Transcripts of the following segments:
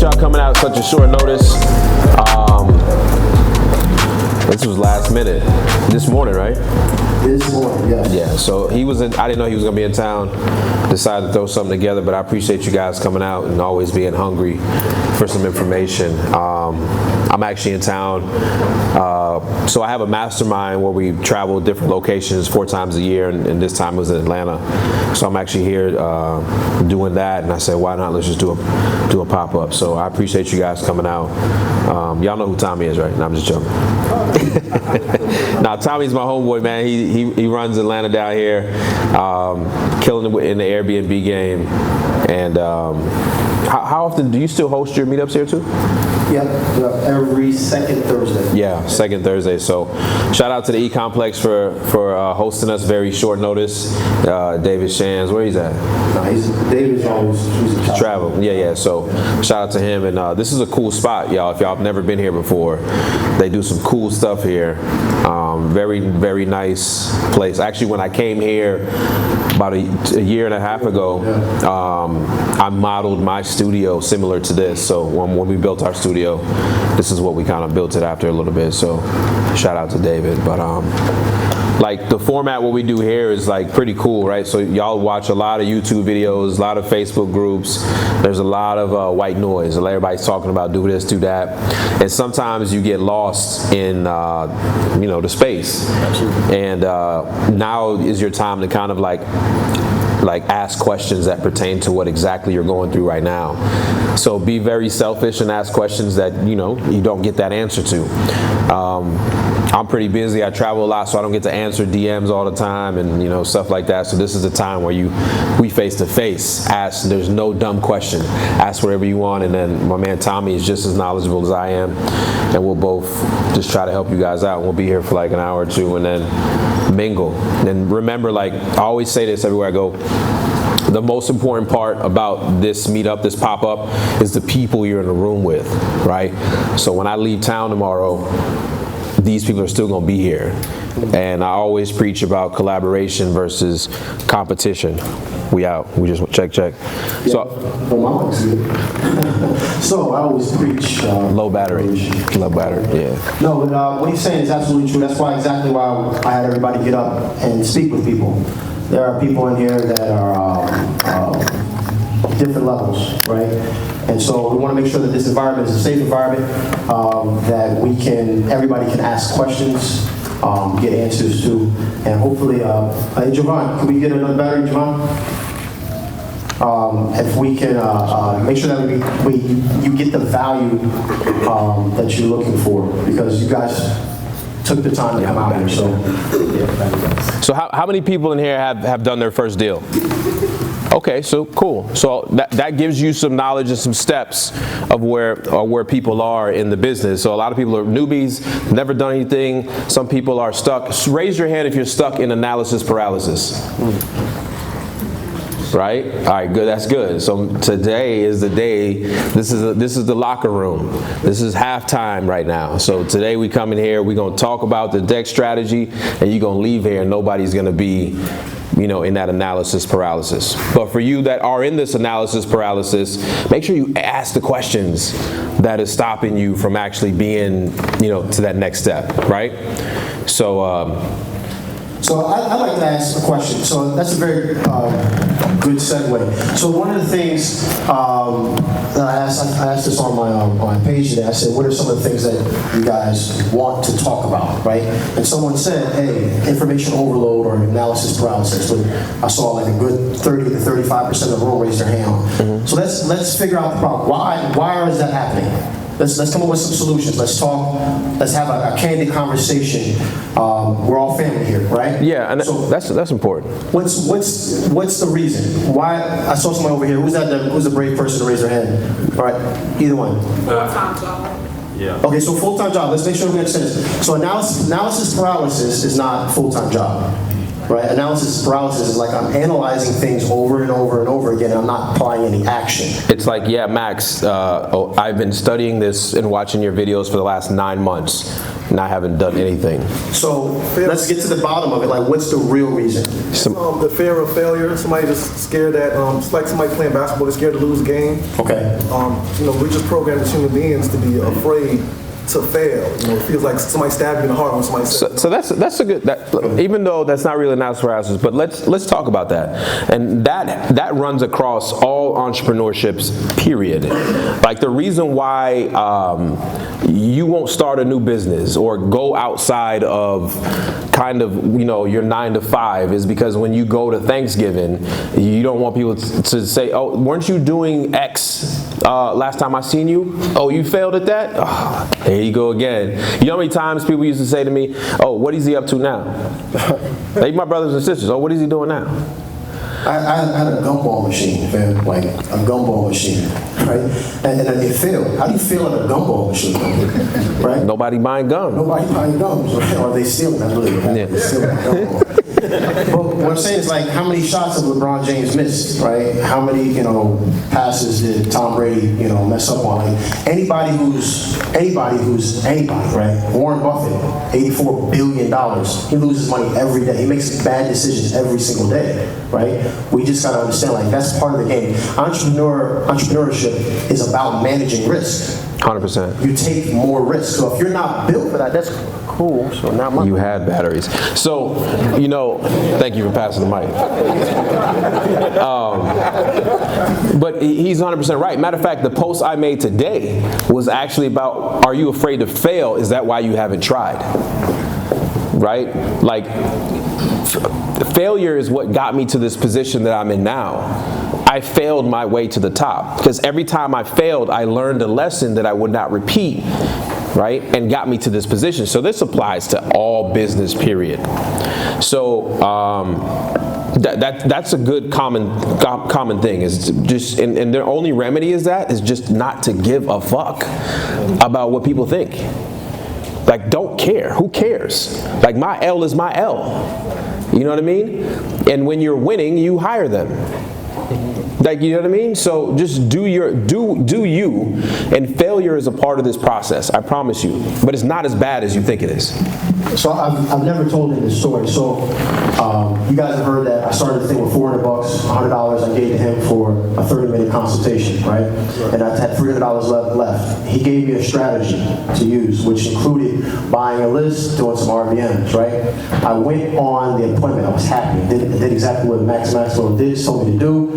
appreciate y'all coming out at such a short notice. This was last minute. This morning, right? This morning, yes. Yeah, so I didn't know he was gonna be in town. Decided to throw something together, but I appreciate you guys coming out and always being hungry for some information. I'm actually in town, so I have a mastermind where we travel different locations 4 times a year, and this time it was in Atlanta. So I'm actually here doing that, and I said, why not? Let's just do a pop-up. So I appreciate you guys coming out. Y'all know who Tommy is, right? No, I'm just joking. Now Tommy's my homeboy, man. He runs Atlanta down here, killing it in the Airbnb game. And how often do you still host your meetups here too? Yep, every second Thursday. Yeah, second Thursday. So shout out to the E-Complex for hosting us very short notice. David Shands, where he's at? No, David's always travel. Yeah. So shout out to him. And this is a cool spot, y'all. If y'all have never been here before, they do some cool stuff here. Very, very nice place. Actually, when I came here about a year and a half ago, I modeled my studio similar to this. So when we built our studio, this is what we kind of built it after a little bit. So shout out to David. But like the format what we do here is like pretty cool, right? So y'all watch a lot of YouTube videos, a lot of Facebook groups. There's a lot of white noise. Everybody's talking about do this, do that, and sometimes you get lost in the space. And now is your time to kind of like ask questions that pertain to what exactly you're going through right now. So be very selfish and ask questions that you don't get that answer to. I'm pretty busy. I travel a lot, so I don't get to answer DMs all the time and stuff like that. So this is the time where we face to face. Ask. There's no dumb question. Ask whatever you want, and then my man Tommy is just as knowledgeable as I am, and we'll both just try to help you guys out. We'll be here for like an hour or two, and then mingle. And remember, like I always say this everywhere I go, the most important part about this meetup, this pop-up, is the people you're in the room with, right? So when I leave town tomorrow, these people are still going to be here. And I always preach about collaboration versus competition. We out. We just check. Yeah, so I always preach low battery. Low battery, yeah. No, but what he's saying is absolutely true. That's exactly why I had everybody get up and speak with people. There are people in here that are different levels, right? And so we want to make sure that this environment is a safe environment, that everybody can ask questions, get answers to, and hopefully, hey Javon, can we get another battery, Javon? If we can make sure that you get the value that you're looking for, because you guys took the time to come out here. So, yeah. So how many people in here have done their first deal? Okay, so cool. So that gives you some knowledge and some steps of where people are in the business. So a lot of people are newbies, never done anything. Some people are stuck. Raise your hand if you're stuck in analysis paralysis. Right? All right, good. That's good. So today is the day. This is the locker room. This is halftime right now. So today we come in here. We're gonna talk about the deck strategy, and you're gonna leave here, and nobody's gonna be, in that analysis paralysis. But for you that are in this analysis paralysis, make sure you ask the questions that is stopping you from actually being, to that next step. Right? So. So I'd like to ask a question. So that's a very good segue. So one of the things that I asked this on my page today. I said, what are some of the things that you guys want to talk about, right? And someone said, hey, information overload or analysis paralysis. I saw like a good 30 to 35% of the room raise their hand. Mm-hmm. So let's figure out the problem. Why is that happening? Let's come up with some solutions. Let's talk. Let's have a candid conversation. We're all family here, right? Yeah, and so that's important. What's the reason? Why? I saw someone over here. Who's the brave person to raise their hand? All right, either one. Full-time job. Yeah. Okay, so full-time job. Let's make sure we understand this. So analysis paralysis is not a full-time job, right? Analysis paralysis is like I'm analyzing things over and over and over again, and I'm not applying any action. It's like, yeah, Max, I've been studying this and watching your videos for the last 9 months, and I haven't done anything. So let's get to the bottom of it. Like, what's the real reason? The fear of failure. Somebody just scared that, it's like somebody playing basketball, they're scared to lose a game. Okay. We're just programmed as human beings to be afraid to fail. It feels like somebody stabbed you in the heart when somebody says. So that's a good. Even though that's not really analysis paralysis, but let's talk about that. And that runs across all entrepreneurships. Period. Like the reason why you won't start a new business or go outside of kind of your 9 to 5 is because when you go to Thanksgiving, you don't want people to say, "Oh, weren't you doing X last time I seen you? Oh, you failed at that? Oh, there you go again." You know how many times people used to say to me, "Oh, what is he up to now?" Like my brothers and sisters, "Oh, what is he doing now?" I had a gumball machine, man, like a gumball machine, right? And it failed. How do you feel at a gumball machine, right? Nobody buying gum. Nobody buying gums, right? Or they stealing. That's really what happened. They stealing gumball. But what I'm saying is, like, how many shots have LeBron James missed, right? How many, passes did Tom Brady, mess up on? Like, anybody who's anybody, right? Warren Buffett, $84 billion. He loses money every day. He makes bad decisions every single day, right? We just gotta understand, like, that's part of the game. Entrepreneurship is about managing risk. 100%. You take more risk. So if you're not built for that, that's cool. So now my You had batteries. So, thank you for passing the mic. But he's 100% right. Matter of fact, the post I made today was actually about, are you afraid to fail? Is that why you haven't tried? Right? Like, failure is what got me to this position that I'm in now. I failed my way to the top because every time I failed, I learned a lesson that I would not repeat, right? And got me to this position. So this applies to all business, period. So that's a good common thing is just, and their only remedy is just not to give a fuck about what people think. Like, don't care. Who cares? Like, my L is my L. You know what I mean? And when you're winning, you hire them. Like, you know what I mean? So just do you, and failure is a part of this process, I promise you. But it's not as bad as you think it is. So I've never told you this story. So you guys have heard that I started the thing with $400, $100 I gave to him for a 30-minute consultation, right? And I had $300 left. He gave me a strategy to use, which included buying a list, doing some RVMs, right? I went on the appointment. I was happy. I did exactly what Maxwell told me to do.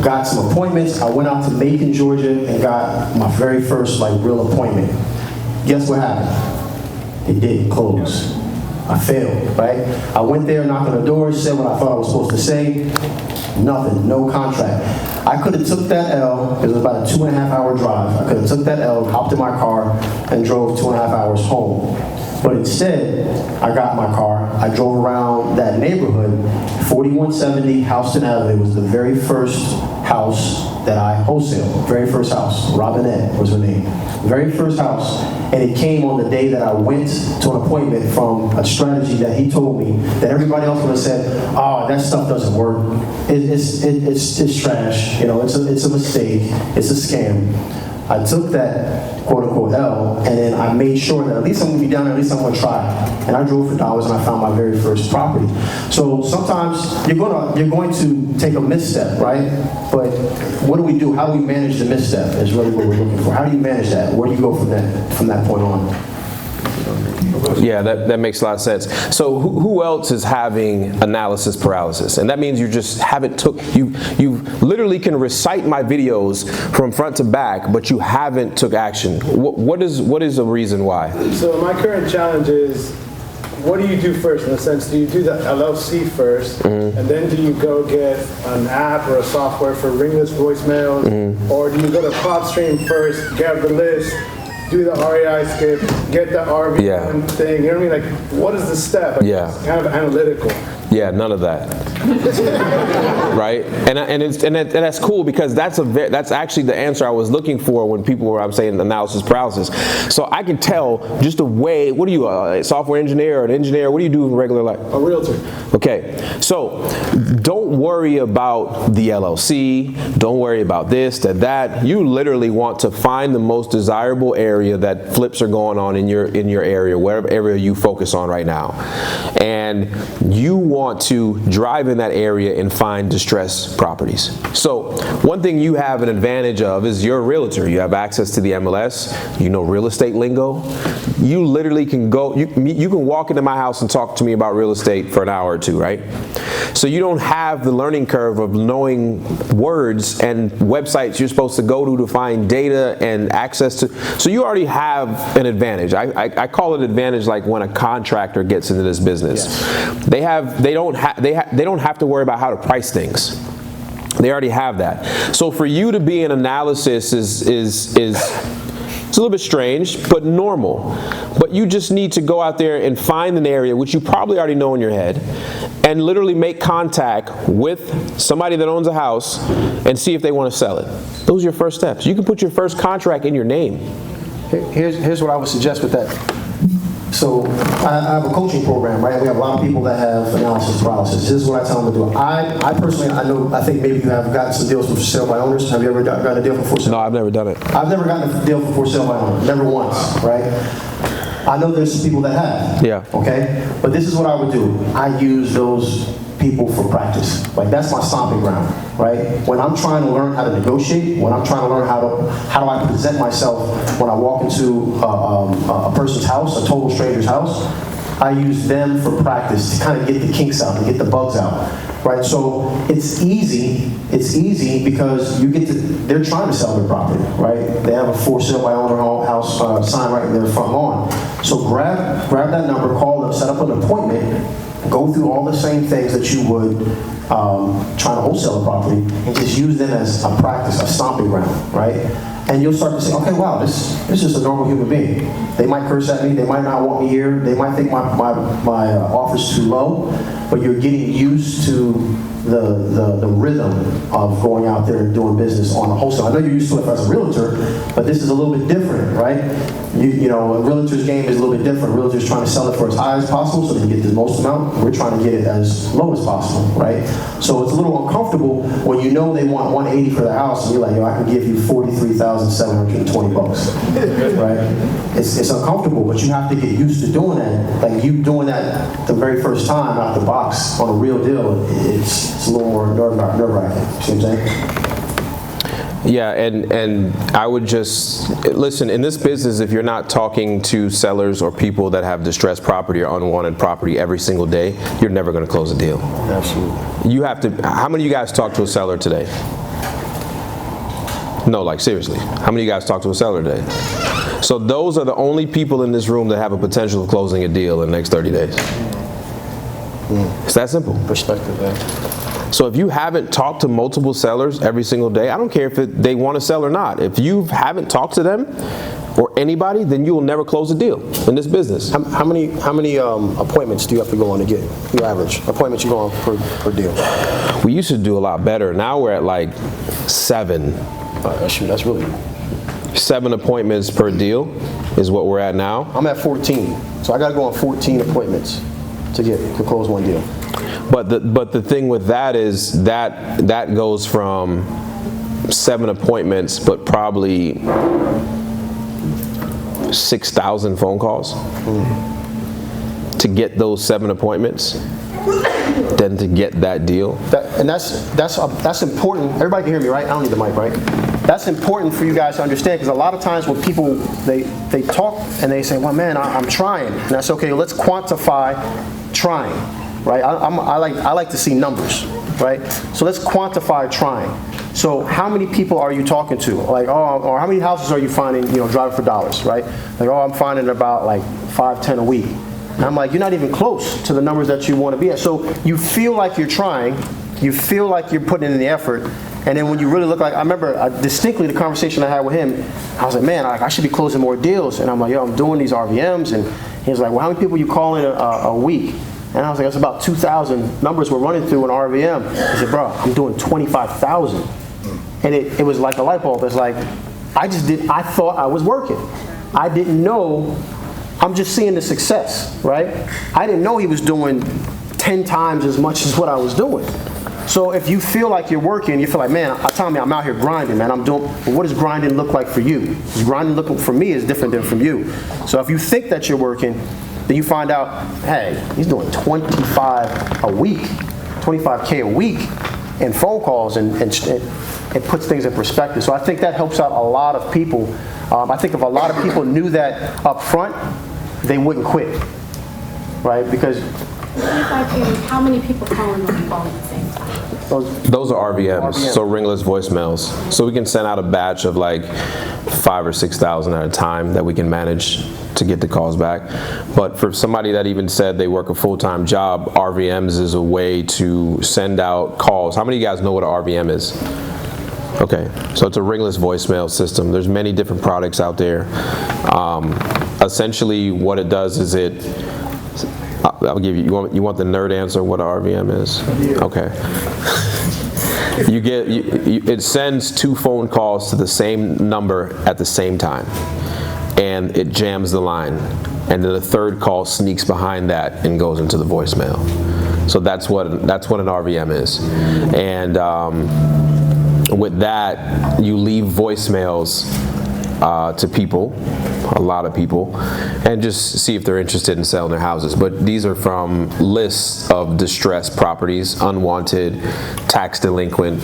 Got some appointments. I went out to Macon, Georgia, and got my very first real appointment. Guess what happened? It didn't close. I failed, right? I went there, knocked on the door, said what I thought I was supposed to say. Nothing, no contract. I could have took that L, it was about a 2.5-hour drive. I could have took that L, hopped in my car, and drove 2.5 hours home. But instead, I got my car, I drove around that neighborhood. 4170 Houston Avenue was the very first house that I wholesaled. Very first house. Robinette was her name. Very first house. And it came on the day that I went to an appointment from a strategy that he told me that everybody else would have said, "Oh, that stuff doesn't work. It's trash. It's a mistake. It's a scam." I took that quote-unquote L, and then I made sure that at least I'm going to be down there, at least I'm going to try. And I drove for dollars, and I found my very first property. So sometimes you're going to take a misstep, right? But what do we do? How do we manage the misstep is really what we're looking for. How do you manage that? Where do you go from that point on? Yeah, that makes a lot of sense. So who else is having analysis paralysis? And that means you just haven't you literally can recite my videos from front to back, but you haven't took action. What is the reason why? So my current challenge is, what do you do first? In a sense, do you do the LLC first, and then do you go get an app or a software for ringless voicemails, or do you go to PropStream first, get the list, do the REI skip, get the RV thing, you know what I mean? Like, what is the step? It's kind of analytical. Yeah, none of that. right? And that's cool because that's actually the answer I was looking for when people were, I'm saying, analysis paralysis. So I can tell just the way. What are you, a software engineer or an engineer? What do you do in regular life? A realtor. Okay, so don't worry about the LLC. Don't worry about this, that. You literally want to find the most desirable area that flips are going on in your area, whatever area you focus on right now, and you want to drive in that area and find distressed properties. So one thing you have an advantage of is you're a realtor. You have access to the MLS. You know real estate lingo. You literally can go. You can walk into my house and talk to me about real estate for an hour or two, right? So you don't have the learning curve of knowing words and websites you're supposed to go to find data and access to. So you already have an advantage. I call it advantage like when a contractor gets into this business. Yes. They don't have to worry about how to price things. They already have that. So for you to be in analysis is it's a little bit strange, but normal. But you just need to go out there and find an area, which you probably already know in your head, and literally make contact with somebody that owns a house and see if they want to sell it. Those are your first steps. You can put your first contract in your name. Here's what I would suggest with that. So I have a coaching program, right? We have a lot of people that have analysis paralysis. This is what I tell them to do. I personally, I think maybe you have gotten some deals for sale by owners. Have you ever gotten a deal for sale? No, I've never done it. I've never gotten a deal for sale by owner. Never once, right? I know there's some people that have. Yeah. Okay? But this is what I would do. I use those people for practice. Like, that's my stomping ground, right? When I'm trying to learn how to negotiate, when I'm trying to learn how do I present myself when I walk into a person's house, a total stranger's house, I use them for practice to kind of get the kinks out and get the bugs out, right? So it's easy because they're trying to sell their property, right? They have a for sale by owner house sign right in their front lawn. So grab that number, call them, set up an appointment, go through all the same things that you would trying to wholesale a property, and just use them as a practice, a stomping ground, right? And you'll start to say, okay, wow, this is just a normal human being. They might curse at me, they might not want me here, they might think my offer's too low, but you're getting used to the rhythm of going out there and doing business on a wholesale. I know you're used to it as a realtor, but this is a little bit different, right? You know, a realtor's game is a little bit different. A realtor's trying to sell it for as high as possible so they can get the most amount. We're trying to get it as low as possible, right? So it's a little uncomfortable when you know they want 180 for the house and you're like, yo, I can give you $43,720, right? It's uncomfortable, but you have to get used to doing that. Like, you doing that the very first time out the box on a real deal, it's a little more nerve-wracking. See what I'm saying? Yeah, and I would just, listen, in this business, if you're not talking to sellers or people that have distressed property or unwanted property every single day, you're never going to close a deal. Absolutely. You have to, how many of you guys talk to a seller today? No, like seriously, how many of you guys talk to a seller today? So those are the only people in this room that have a potential of closing a deal in the next 30 days. It's that simple. Perspective, man. So if you haven't talked to multiple sellers every single day, I don't care if they want to sell or not. If you haven't talked to them or anybody, then you will never close a deal in this business. How many appointments do you have to go on to get your average appointments you go on per deal? We used to do a lot better. Now we're at like 7. Shoot, that's really 7 appointments per deal is what we're at now. I'm at 14, so I got to go on 14 appointments to close one deal. But the thing with that is that goes from 7 appointments, but probably 6,000 phone calls to get those 7 appointments, then to get that deal. That's important. Everybody can hear me, right? I don't need the mic, right? That's important for you guys to understand, because a lot of times when people they talk and they say, well, man, I'm trying, and that's okay. Let's quantify trying. Right, I like to see numbers, right? So let's quantify trying. So how many people are you talking to? Like, or how many houses are you finding, driving for dollars, right? Like, I'm finding about like 5-10 a week. And I'm like, you're not even close to the numbers that you want to be at. So you feel like you're trying, you feel like you're putting in the effort, and then when you really look, like, I remember distinctly the conversation I had with him. I was like, man, I should be closing more deals. And I'm like, yo, I'm doing these RVMs, and he was like, well, how many people are you calling a week? And I was like, it's about 2,000 numbers we're running through an RVM. He said, bro, I'm doing 25,000. And it was like a light bulb. It's like, I thought I was working. I didn't know, I'm just seeing the success, right? I didn't know he was doing 10 times as much as what I was doing. So if you feel like you're working, you feel like, man, tell me I'm out here grinding, man. Well, what does grinding look like for you? Because grinding looking for me is different than from you. So if you think that you're working, then you find out, hey, he's doing 25 a week, 25K a week in phone calls, and it puts things in perspective. So I think that helps out a lot of people. I think if a lot of people knew that up front, they wouldn't quit, right? Because 25K, how many people calling on the phone at the same time? Those are RVMs, so ringless voicemails. So we can send out a batch of like 5,000 or 6,000 at a time that we can manage to get the calls back. But for somebody that even said they work a full-time job, RVMs is a way to send out calls. How many of you guys know what an RVM is? Okay, so it's a ringless voicemail system. There's many different products out there. Essentially what it does is I'll give you, you want the nerd answer what an RVM is? Okay. It sends 2 phone calls to the same number at the same time, and it jams the line, and then the third call sneaks behind that and goes into the voicemail. So that's what an RVM is. And with that, you leave voicemails to people, a lot of people, and just see if they're interested in selling their houses. But these are from lists of distressed properties, unwanted, tax delinquent,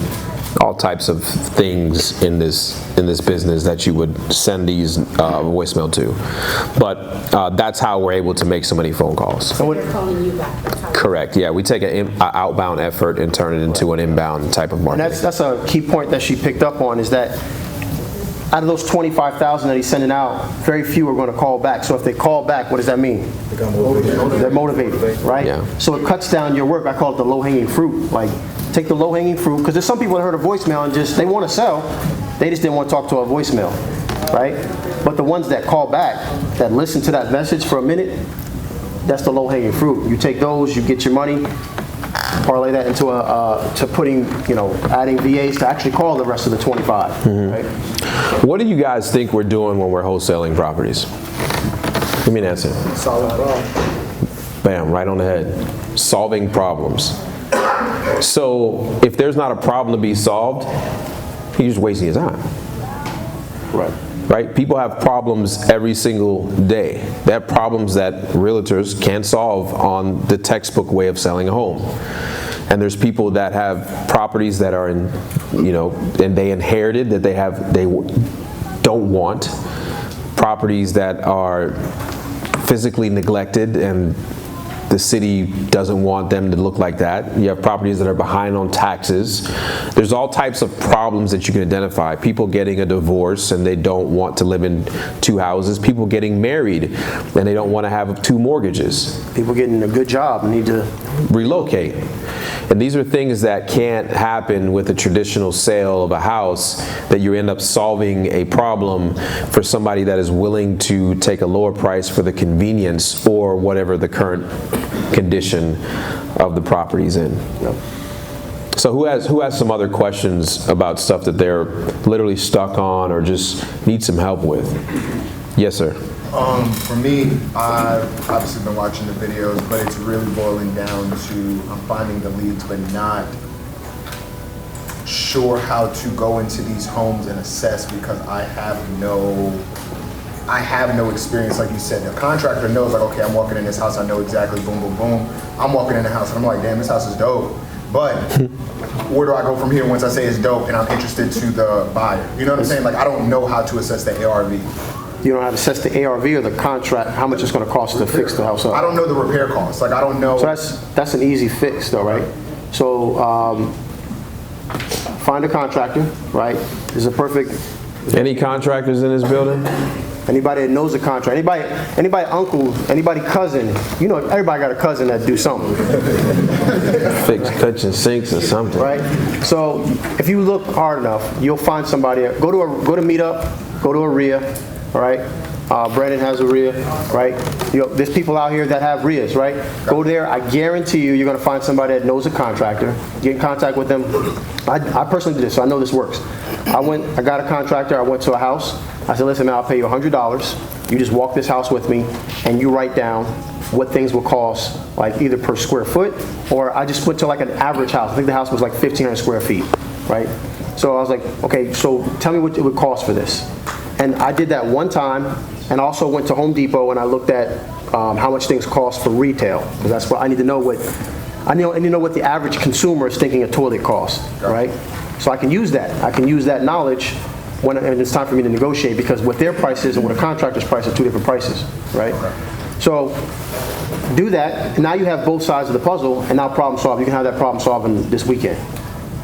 all types of things in this business that you would send these voicemail to. But that's how we're able to make so many phone calls. So they're calling you back. That's how Correct. Yeah, we take an outbound effort and turn it into an inbound type of marketing. And that's a key point that she picked up on, is that out of those 25,000 that he's sending out, very few are going to call back. So if they call back, what does that mean? They're motivated, right? Yeah. So it cuts down your work. I call it the low-hanging fruit. Like, take the low-hanging fruit, because there's some people that heard a voicemail and they want to sell, they just didn't want to talk to a voicemail, right? But the ones that call back, that listen to that message for a minute, that's the low-hanging fruit. You take those, you get your money, parlay that into to putting, adding VAs to actually call the rest of the 25. Mm-hmm. Right? What do you guys think we're doing when we're wholesaling properties? Give me an answer. Solid problem. Bam, right on the head. Solving problems. So if there's not a problem to be solved, you're just wasting your time. Right? People have problems every single day. They have problems that realtors can't solve on the textbook way of selling a home. And there's people that have properties that are in, and they inherited that they don't want. Properties that are physically neglected and the city doesn't want them to look like that. You have properties that are behind on taxes. There's all types of problems that you can identify. People getting a divorce and they don't want to live in 2 houses. People getting married and they don't want to have 2 mortgages. People getting a good job need to relocate. And these are things that can't happen with a traditional sale of a house, that you end up solving a problem for somebody that is willing to take a lower price for the convenience or whatever the current condition of the property's in. Yep. So who has some other questions about stuff that they're literally stuck on or just need some help with? Yes, sir. For me, I've obviously been watching the videos, but it's really boiling down to I'm finding the leads, but not sure how to go into these homes and assess, because I have no experience. Like you said, the contractor knows, like, okay, I'm walking in this house, I know exactly, boom, boom, boom. I'm walking in the house and I'm like, damn, this house is dope. But where do I go from here once I say it's dope and I'm interested to the buyer? You know what I'm saying? Like, I don't know how to assess the ARV. You don't have to assess the ARV or the contract, how much it's going to cost to fix the house up. I don't know the repair costs. Like, I don't know. So that's an easy fix, though, right? So find a contractor, right? Is a perfect. Any contractors in this building? Anybody that knows a contractor, anybody uncle, anybody cousin, everybody got a cousin that do something. Fix kitchen sinks or something. Right? So if you look hard enough, you'll find somebody. Go to Meetup, go to a RIA, all right? Brandon has a RIA, right? There's people out here that have RIAs, right? Go there. I guarantee you're going to find somebody that knows a contractor. Get in contact with them. I personally did this, so I know this works. I got a contractor. I went to a house. I said, listen, man, I'll pay you $100. You just walk this house with me, and you write down what things will cost, like either per square foot, or I just went to like an average house. I think the house was like 1,500 square feet, right? So I was like, okay, so tell me what it would cost for this. And I did that one time, and also went to Home Depot and I looked at how much things cost for retail, because that's what I need to know what the average consumer is thinking a toilet costs, right? So I can use that. I can use that knowledge when it's time for me to negotiate, because what their price is and what a contractor's price are two different prices, right? So do that, and now you have both sides of the puzzle, and now problem solve. You can have that problem solving this weekend.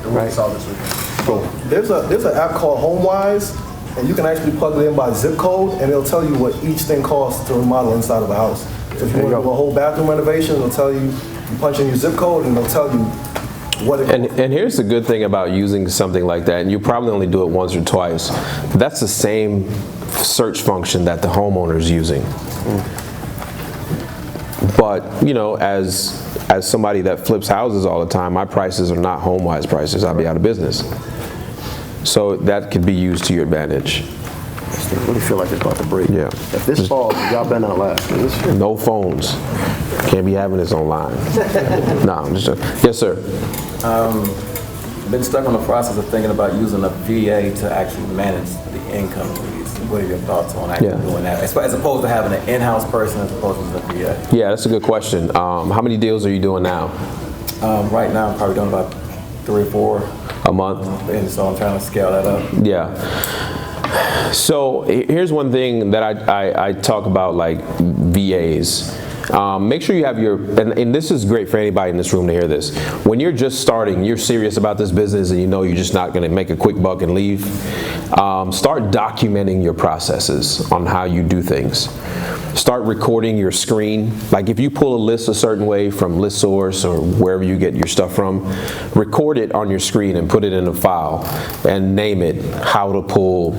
Right? Solve this weekend. Cool. There's an app called HomeWise, and you can actually plug it in by zip code, and it'll tell you what each thing costs to remodel inside of a house. So if you want to do a whole bathroom renovation, it'll tell you, you punch in your zip code, and it'll tell you what it costs. And here's the good thing about using something like that, and you probably only do it once or twice, but that's the same search function that the homeowner is using. But, as somebody that flips houses all the time, my prices are not HomeWise prices. I'd be out of business. So that could be used to your advantage. I really feel like it's about to break. Yeah. If this falls, y'all better not laugh. No phones. Can't be having this online. No, I'm just joking. Yes, sir. Been stuck on the process of thinking about using a VA to actually manage the income for these. What are your thoughts on actually doing that? As opposed to having an in-house person as opposed to the VA? Yeah, that's a good question. How many deals are you doing now? Right now, I'm probably doing about 3 or 4 a month. And so I'm trying to scale that up. Yeah. So here's one thing that I talk about, like VAs. Make sure you have and this is great for anybody in this room to hear this. When you're just starting, you're serious about this business and you're just not going to make a quick buck and leave, start documenting your processes on how you do things. Start recording your screen. Like if you pull a list a certain way from ListSource or wherever you get your stuff from, record it on your screen and put it in a file and name it how to pull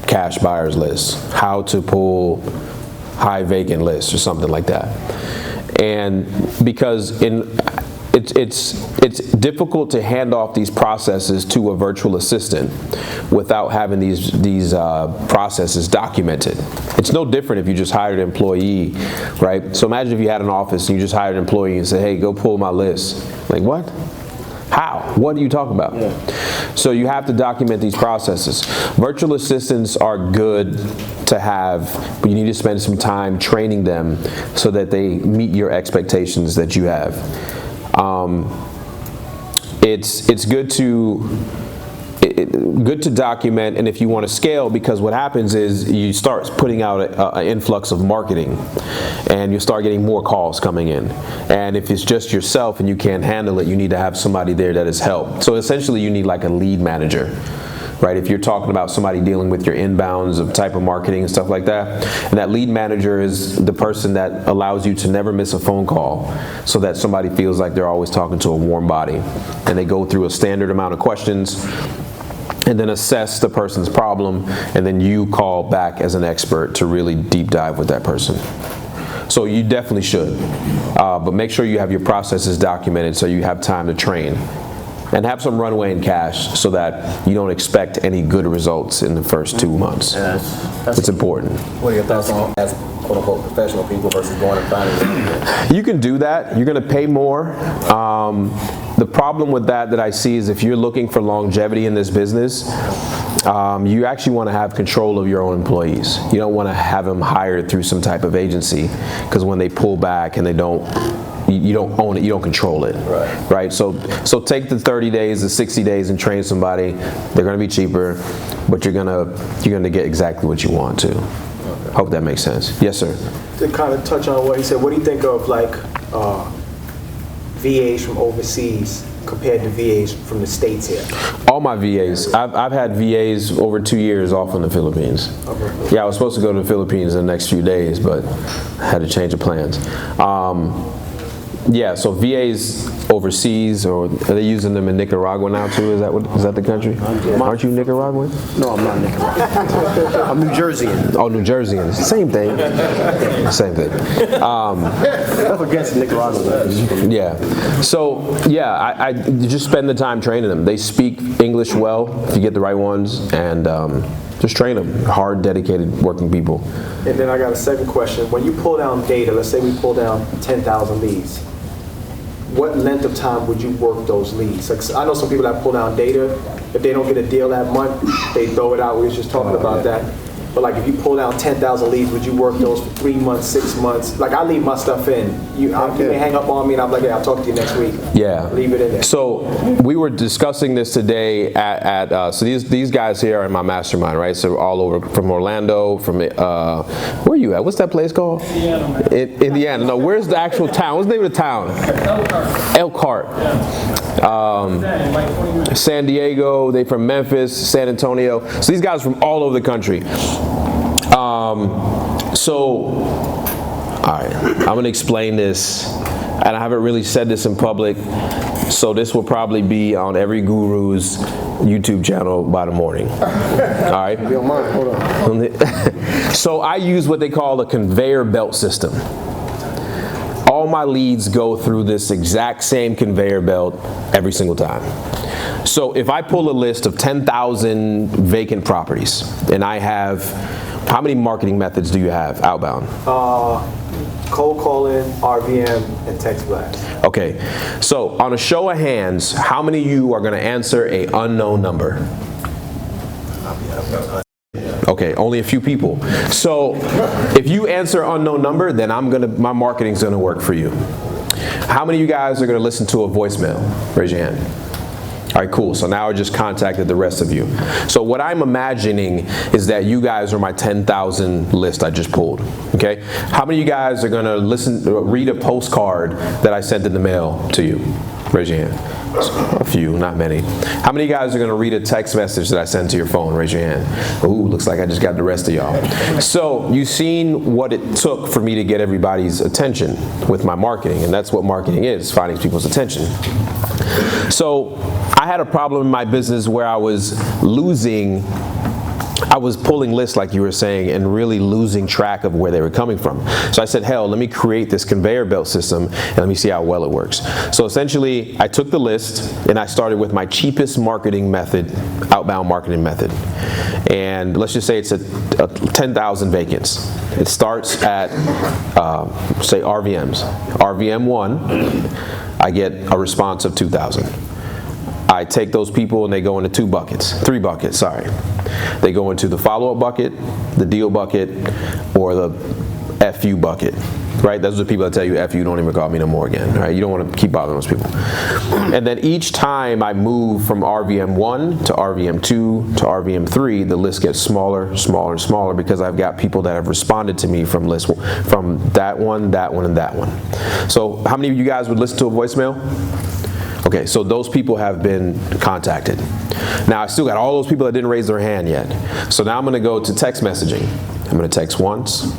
cash buyers list, how to pull high vacant list or something like that. And because it's difficult to hand off these processes to a virtual assistant without having these processes documented. It's no different if you just hired an employee, right? So imagine if you had an office and you just hired an employee and said, hey, go pull my list. Like, what? How? What are you talking about? Yeah. So you have to document these processes. Virtual assistants are good to have, but you need to spend some time training them so that they meet your expectations that you have. It's good to document, and if you want to scale, because what happens is you start putting out an influx of marketing and you start getting more calls coming in, and if it's just yourself and you can't handle it, you need to have somebody there that is help. So essentially you need like a lead manager, right? If you're talking about somebody dealing with your inbounds of type of marketing and stuff like that, and that lead manager is the person that allows you to never miss a phone call so that somebody feels like they're always talking to a warm body, and they go through a standard amount of questions and then assess the person's problem, and then you call back as an expert to really deep dive with that person. So you definitely should, but make sure you have your processes documented so you have time to train. And have some runway in cash so that you don't expect any good results in the first 2 months. It's important. What are your thoughts on as quote-unquote professional people versus going and finding? You can do that. You're going to pay more. The problem with that I see is if you're looking for longevity in this business, you actually want to have control of your own employees. You don't want to have them hired through some type of agency, because when they pull back and you don't own it, you don't control it, right? So take the 30 days, the 60 days and train somebody. They're going to be cheaper, but you're going to get exactly what you want to. Okay. Hope that makes sense. Yes, sir. To kind of touch on what he said, what do you think of like VAs from overseas compared to VAs from the States here? All my VAs. I've had VAs over 2 years off in the Philippines. Okay. Yeah, I was supposed to go to the Philippines in the next few days, but I had to change the plans. Yeah, so VA's overseas, or are they using them in Nicaragua now too? Is that the country? Aren't you Nicaraguan? No, I'm not Nicaraguan. I'm New Jerseyan. Oh, New Jerseyan. Same thing. Same thing. Nothing against Nicaraguan. Yeah. So, yeah, I just spend the time training them. They speak English well, if you get the right ones, and just train them. Hard, dedicated, working people. And then I got a second question. When you pull down data, let's say we pull down 10,000 leads, what length of time would you work those leads? Like, I know some people that pull down data, if they don't get a deal that month, they throw it out. We was just talking about that. But like if you pull down 10,000 leads, would you work those for 3 months, 6 months? Like I leave my stuff in. You may hang up on me and I'm like, yeah, I'll talk to you next week. Yeah. Leave it in there. So we were discussing this today so these guys here are in my mastermind, right? So all over from Orlando, from where are you at? What's that place called? Indiana. Indiana. No, where's the actual town? What's the name of the town? Elkhart. San Diego, they from Memphis, San Antonio. So these guys from all over the country. All right, I'm going to explain this, and I haven't really said this in public, so this will probably be on every guru's YouTube channel by the morning. All right? If you don't mind, hold on. So I use what they call a conveyor belt system. All my leads go through this exact same conveyor belt every single time. So if I pull a list of 10,000 vacant properties, and I have, how many marketing methods do you have outbound? Cold calling, RVM, and text blast. Okay, so on a show of hands, how many of you are going to answer a unknown number? Okay, only a few people. So if you answer unknown number, then my marketing's gonna work for you. How many of you guys are gonna listen to a voicemail? Raise your hand. All right, cool. So now I just contacted the rest of you. So what I'm imagining is that you guys are my 10,000 list I just pulled, okay? How many of you guys are gonna read a postcard that I sent in the mail to you? Raise your hand. A few, not many. How many of you guys are gonna read a text message that I sent to your phone? Raise your hand. Ooh, looks like I just got the rest of y'all. So you've seen what it took for me to get everybody's attention with my marketing, and that's what marketing is, finding people's attention. So I had a problem in my business where I was pulling lists like you were saying and really losing track of where they were coming from. So I said, hell, let me create this conveyor belt system and let me see how well it works. So essentially, I took the list and I started with my cheapest marketing method, outbound marketing method. And let's just say it's a 10,000 vacants. It starts at, say, RVMs. RVM 1, I get a response of 2,000. I take those people and they go into three buckets, sorry. They go into the follow-up bucket, the deal bucket, or the FU bucket, right? Those are the people that tell you, FU, don't even call me no more again, right? You don't want to keep bothering those people. And then each time I move from RVM 1 to RVM 2 to RVM 3, the list gets smaller, smaller, and smaller because I've got people that have responded to me from that one, and that one. So how many of you guys would listen to a voicemail? Okay, so those people have been contacted. Now I still got all those people that didn't raise their hand yet. So now I'm gonna go to text messaging. I'm gonna text once.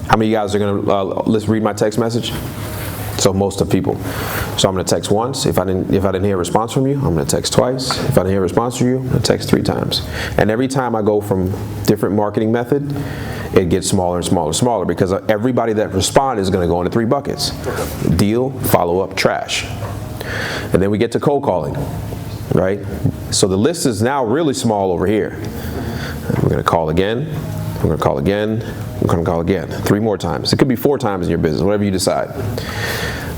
How many of you guys are gonna let's read my text message? So most of people. So I'm gonna text once. If I didn't hear a response from you, I'm gonna text twice. If I didn't hear a response from you, I'm gonna text 3 times. And every time I go from different marketing method, it gets smaller and smaller and smaller because everybody that responded is gonna go into 3 buckets. Deal, follow up, trash. And then we get to cold calling, right? So the list is now really small over here. We're gonna call again, we're gonna call again, we're gonna call again. 3 more times. It could be 4 times in your business, whatever you decide.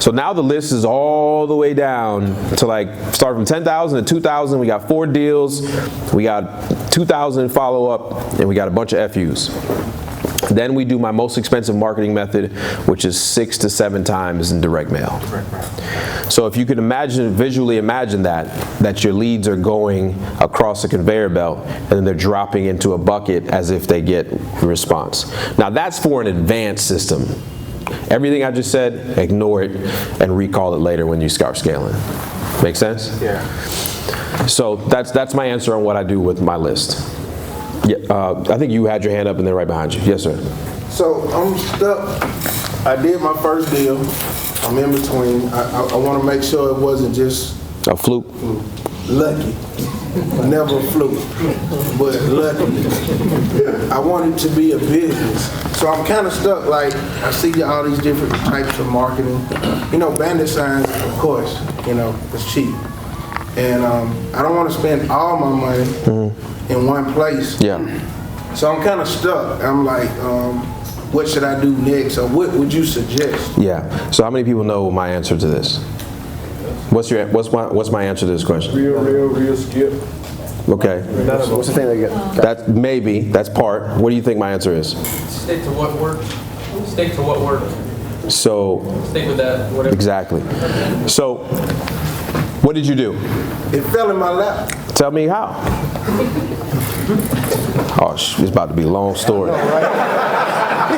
So now the list is all the way down to start from 10,000 to 2,000. We got 4 deals, we got 2,000 follow up, and we got a bunch of FUs. Then we do my most expensive marketing method, which is 6 to 7 times in direct mail. So if you could visually imagine that your leads are going across a conveyor belt and then they're dropping into a bucket as if they get a response. Now that's for an advanced system. Everything I just said, ignore it and recall it later when you start scaling. Make sense? Yeah. So that's my answer on what I do with my list. Yeah, I think you had your hand up and they're right behind you. Yes, sir. So I'm stuck. I did my first deal. I'm in between. I want to make sure it wasn't just A fluke? lucky. Never a fluke, but lucky. I want it to be a business. So I'm kind of stuck, like, I see all these different types of marketing. You know, bandit signs, of course, you know, it's cheap. And I don't want to spend all my money in one place. Yeah. So I'm kind of stuck. I'm like, what should I do next? Or what would you suggest? Yeah. So how many people know my answer to this? What's my answer to this question? Real skip. Okay. What's the thing that you get? That's part. What do you think my answer is? Stick to what works. Stick to what works. So Stick with that, whatever. exactly. So what did you do? It fell in my lap. Tell me how. Oh, it's about to be a long story.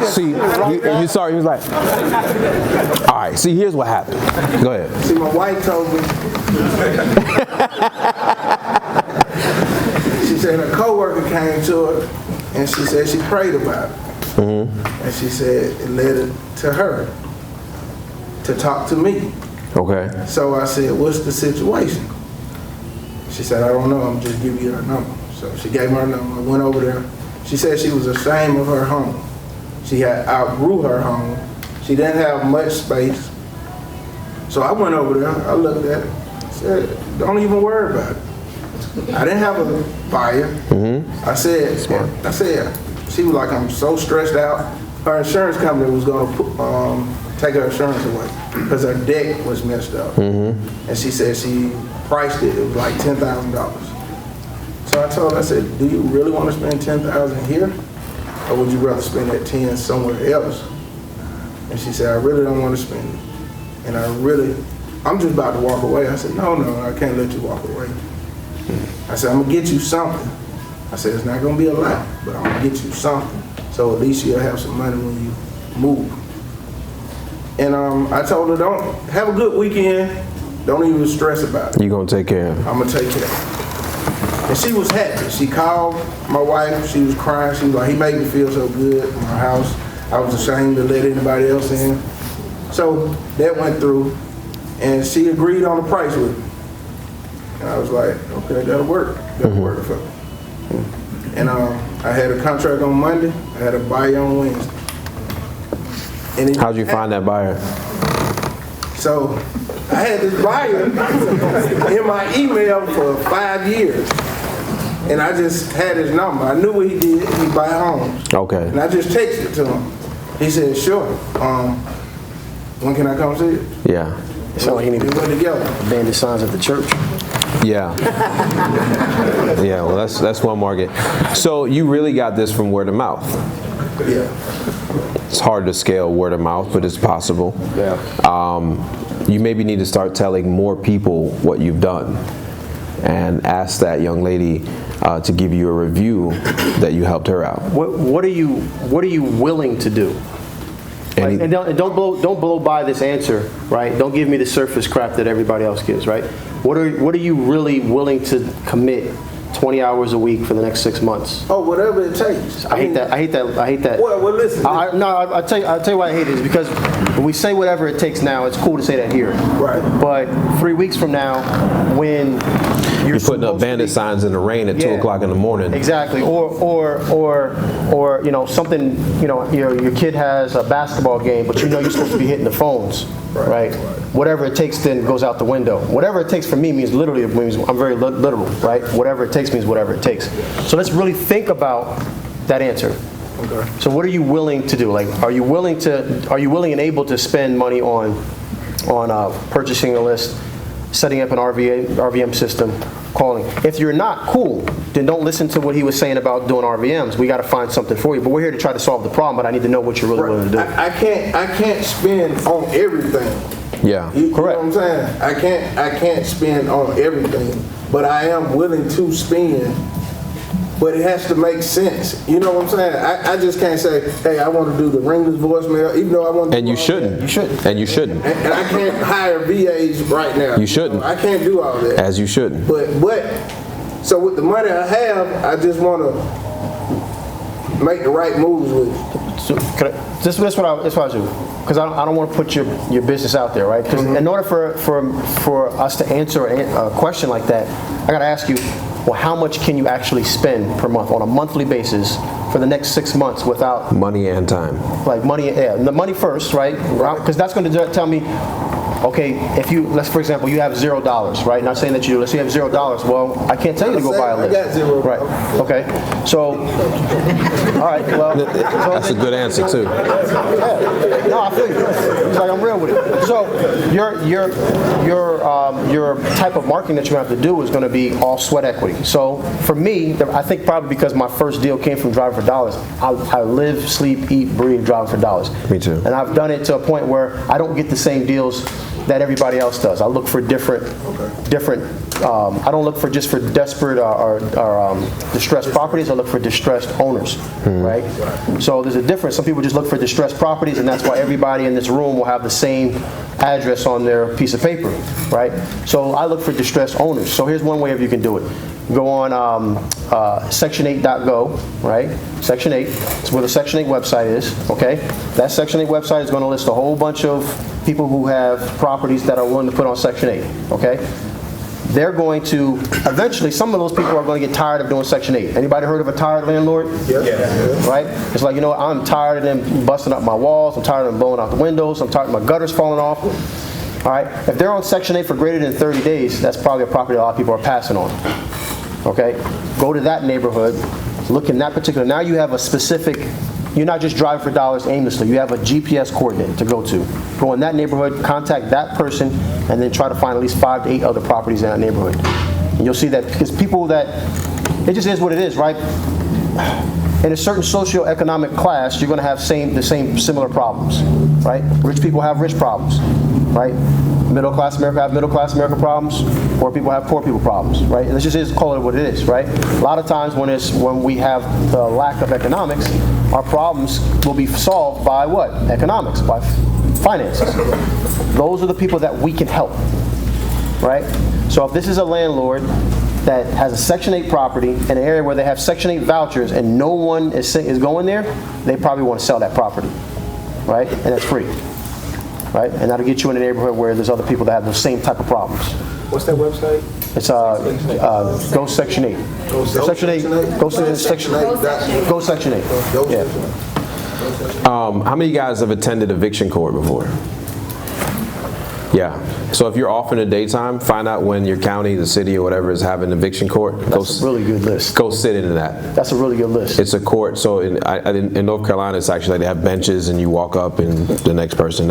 See, you saw he was like, all right, see, here's what happened. Go ahead. See, my wife told me, she said her coworker came to her and she said she prayed about it. And she said it led to her to talk to me. Okay. So I said, what's the situation? She said, I don't know, I'm just giving you her number. So she gave me her number, I went over there. She said she was ashamed of her home. She had outgrew her home. She didn't have much space. So I went over there, I looked at it, said, don't even worry about it. I didn't have a buyer. I said, she was like, I'm so stressed out. Her insurance company was gonna take her insurance away because her deck was messed up. And she said she priced it was like $10,000. So I told her, I said, do you really want to spend $10,000 here? Or would you rather spend that 10 somewhere else? And she said, I really don't want to spend it. And I'm just about to walk away. I said, no, I can't let you walk away. I said, I'm gonna get you something. I said, it's not gonna be a lot, but I'm gonna get you something. So at least you'll have some money when you move. And I told her, don't have a good weekend. Don't even stress about it. You gonna take care of it? I'm gonna take care of it. And she was happy. She called my wife. She was crying. She was like, he made me feel so good in my house. I was ashamed to let anybody else in. So that went through, and she agreed on the price with me. And I was like, okay, that'll work. That'll work for me. And I had a contract on Monday. I had a buyer on Wednesday. And how'd you find that buyer? So I had this buyer in my email for 5 years. And I just had his number. I knew what he did. He buy homes. Okay. And I just texted to him. He said, sure. When can I come see it? Yeah. So he need We went together. bandit signs at the church. Yeah. Yeah, well, that's one market. So you really got this from word of mouth. Yeah. It's hard to scale word of mouth, but it's possible. Yeah. You maybe need to start telling more people what you've done and ask that young lady to give you a review that you helped her out. What are you willing to do? Like, and don't blow by this answer, right? Don't give me the surface crap that everybody else gives, right? What are you really willing to commit 20 hours a week for the next 6 months? Oh, whatever it takes. I hate that. Well, listen. I'll tell you why I hate it is because when we say whatever it takes now, it's cool to say that here. Right. But 3 weeks from now, when you're putting up bandit signs in the rain at 2 o'clock in the morning. Exactly. Or you know, something, you know, your kid has a basketball game, but you know you're supposed to be hitting the phones, right? Whatever it takes then goes out the window. Whatever it takes for me means literally, I'm very literal, right? Whatever it takes means whatever it takes. So let's really think about that answer. Okay. So what are you willing to do? Like, are you willing and able to spend money on purchasing a list, setting up an RVM system, calling? If you're not, cool, then don't listen to what he was saying about doing RVMs. We got to find something for you. But we're here to try to solve the problem, but I need to know what you're really willing to do. I can't spend on everything. Yeah. You know what I'm saying? I can't spend on everything, but I am willing to spend. But it has to make sense. You know what I'm saying? I just can't say, hey, I want to do the ringless voicemail, even though I want to. And you shouldn't. You shouldn't. And you shouldn't. And I can't hire VAs right now. You shouldn't. I can't do all that. As you shouldn't. But so with the money I have, I just want to make the right moves with it. So that's what I do. because I don't want to put your business out there, right? Because in order for us to answer a question like that, I got to ask you, well, how much can you actually spend per month on a monthly basis for the next 6 months without Money and time. like money? Yeah, the money first, right? Because that's going to tell me, okay, if you, let's for example, you have $0, right? Not saying that you do. Let's say you have $0. Well, I can't tell you to go buy a list. I got $0. Right. Okay. So, all right. Well, That's a good answer too. yeah. No, I feel you. It's like I'm real with it. So your type of marketing that you have to do is going to be all sweat equity. So for me, I think probably because my first deal came from Driving for Dollars, I live, sleep, eat, breathe Driving for Dollars. Me too. And I've done it to a point where I don't get the same deals that everybody else does. I look for different. I don't look for just for desperate or distressed properties. I look for distressed owners, right? So there's a difference. Some people just look for distressed properties, and that's why everybody in this room will have the same address on their piece of paper, right? So I look for distressed owners. So here's one way of you can do it. Go on section8.go, right? Section 8, it's where the Section 8 website is, okay? That Section 8 website is going to list a whole bunch of people who have properties that are willing to put on Section 8, okay? They're going to, eventually, some of those people are going to get tired of doing Section 8. Anybody heard of a tired landlord? Yeah. Right? It's like, you know what, I'm tired of them busting up my walls, I'm tired of them blowing out the windows, I'm tired of my gutters falling off. All right? If they're on Section 8 for greater than 30 days, that's probably a property a lot of people are passing on. Okay? Go to that neighborhood, look in that particular, now you have a specific, you're not just driving for dollars aimlessly, you have a GPS coordinate to go to. Go in that neighborhood, contact that person, and then try to find at least 5 to 8 other properties in that neighborhood. And you'll see that, because people that, it just is what it is, right? In a certain socioeconomic class, you're going to have similar problems, right? Rich people have rich problems, right? Middle class America have middle class America problems. Poor people have poor people problems, right? And this just is, call it what it is, right? A lot of times when we have the lack of economics, our problems will be solved by what? Economics, by finances. Those are the people that we can help, right? So if this is a landlord that has a Section 8 property in an area where they have Section 8 vouchers and no one is going there, they probably want to sell that property, right? And that's free, right? And that'll get you in a neighborhood where there's other people that have the same type of problems. What's that website? It's Go Section 8. Go Section 8. Go Section 8. Go Section 8. Yeah. How many of you guys have attended eviction court before? Yeah. So if you're off in the daytime, find out when your county, the city, or whatever is having eviction court. That's a really good list. Go sit into that. That's a really good list. It's a court. So in North Carolina, it's actually like they have benches and you walk up and the next person.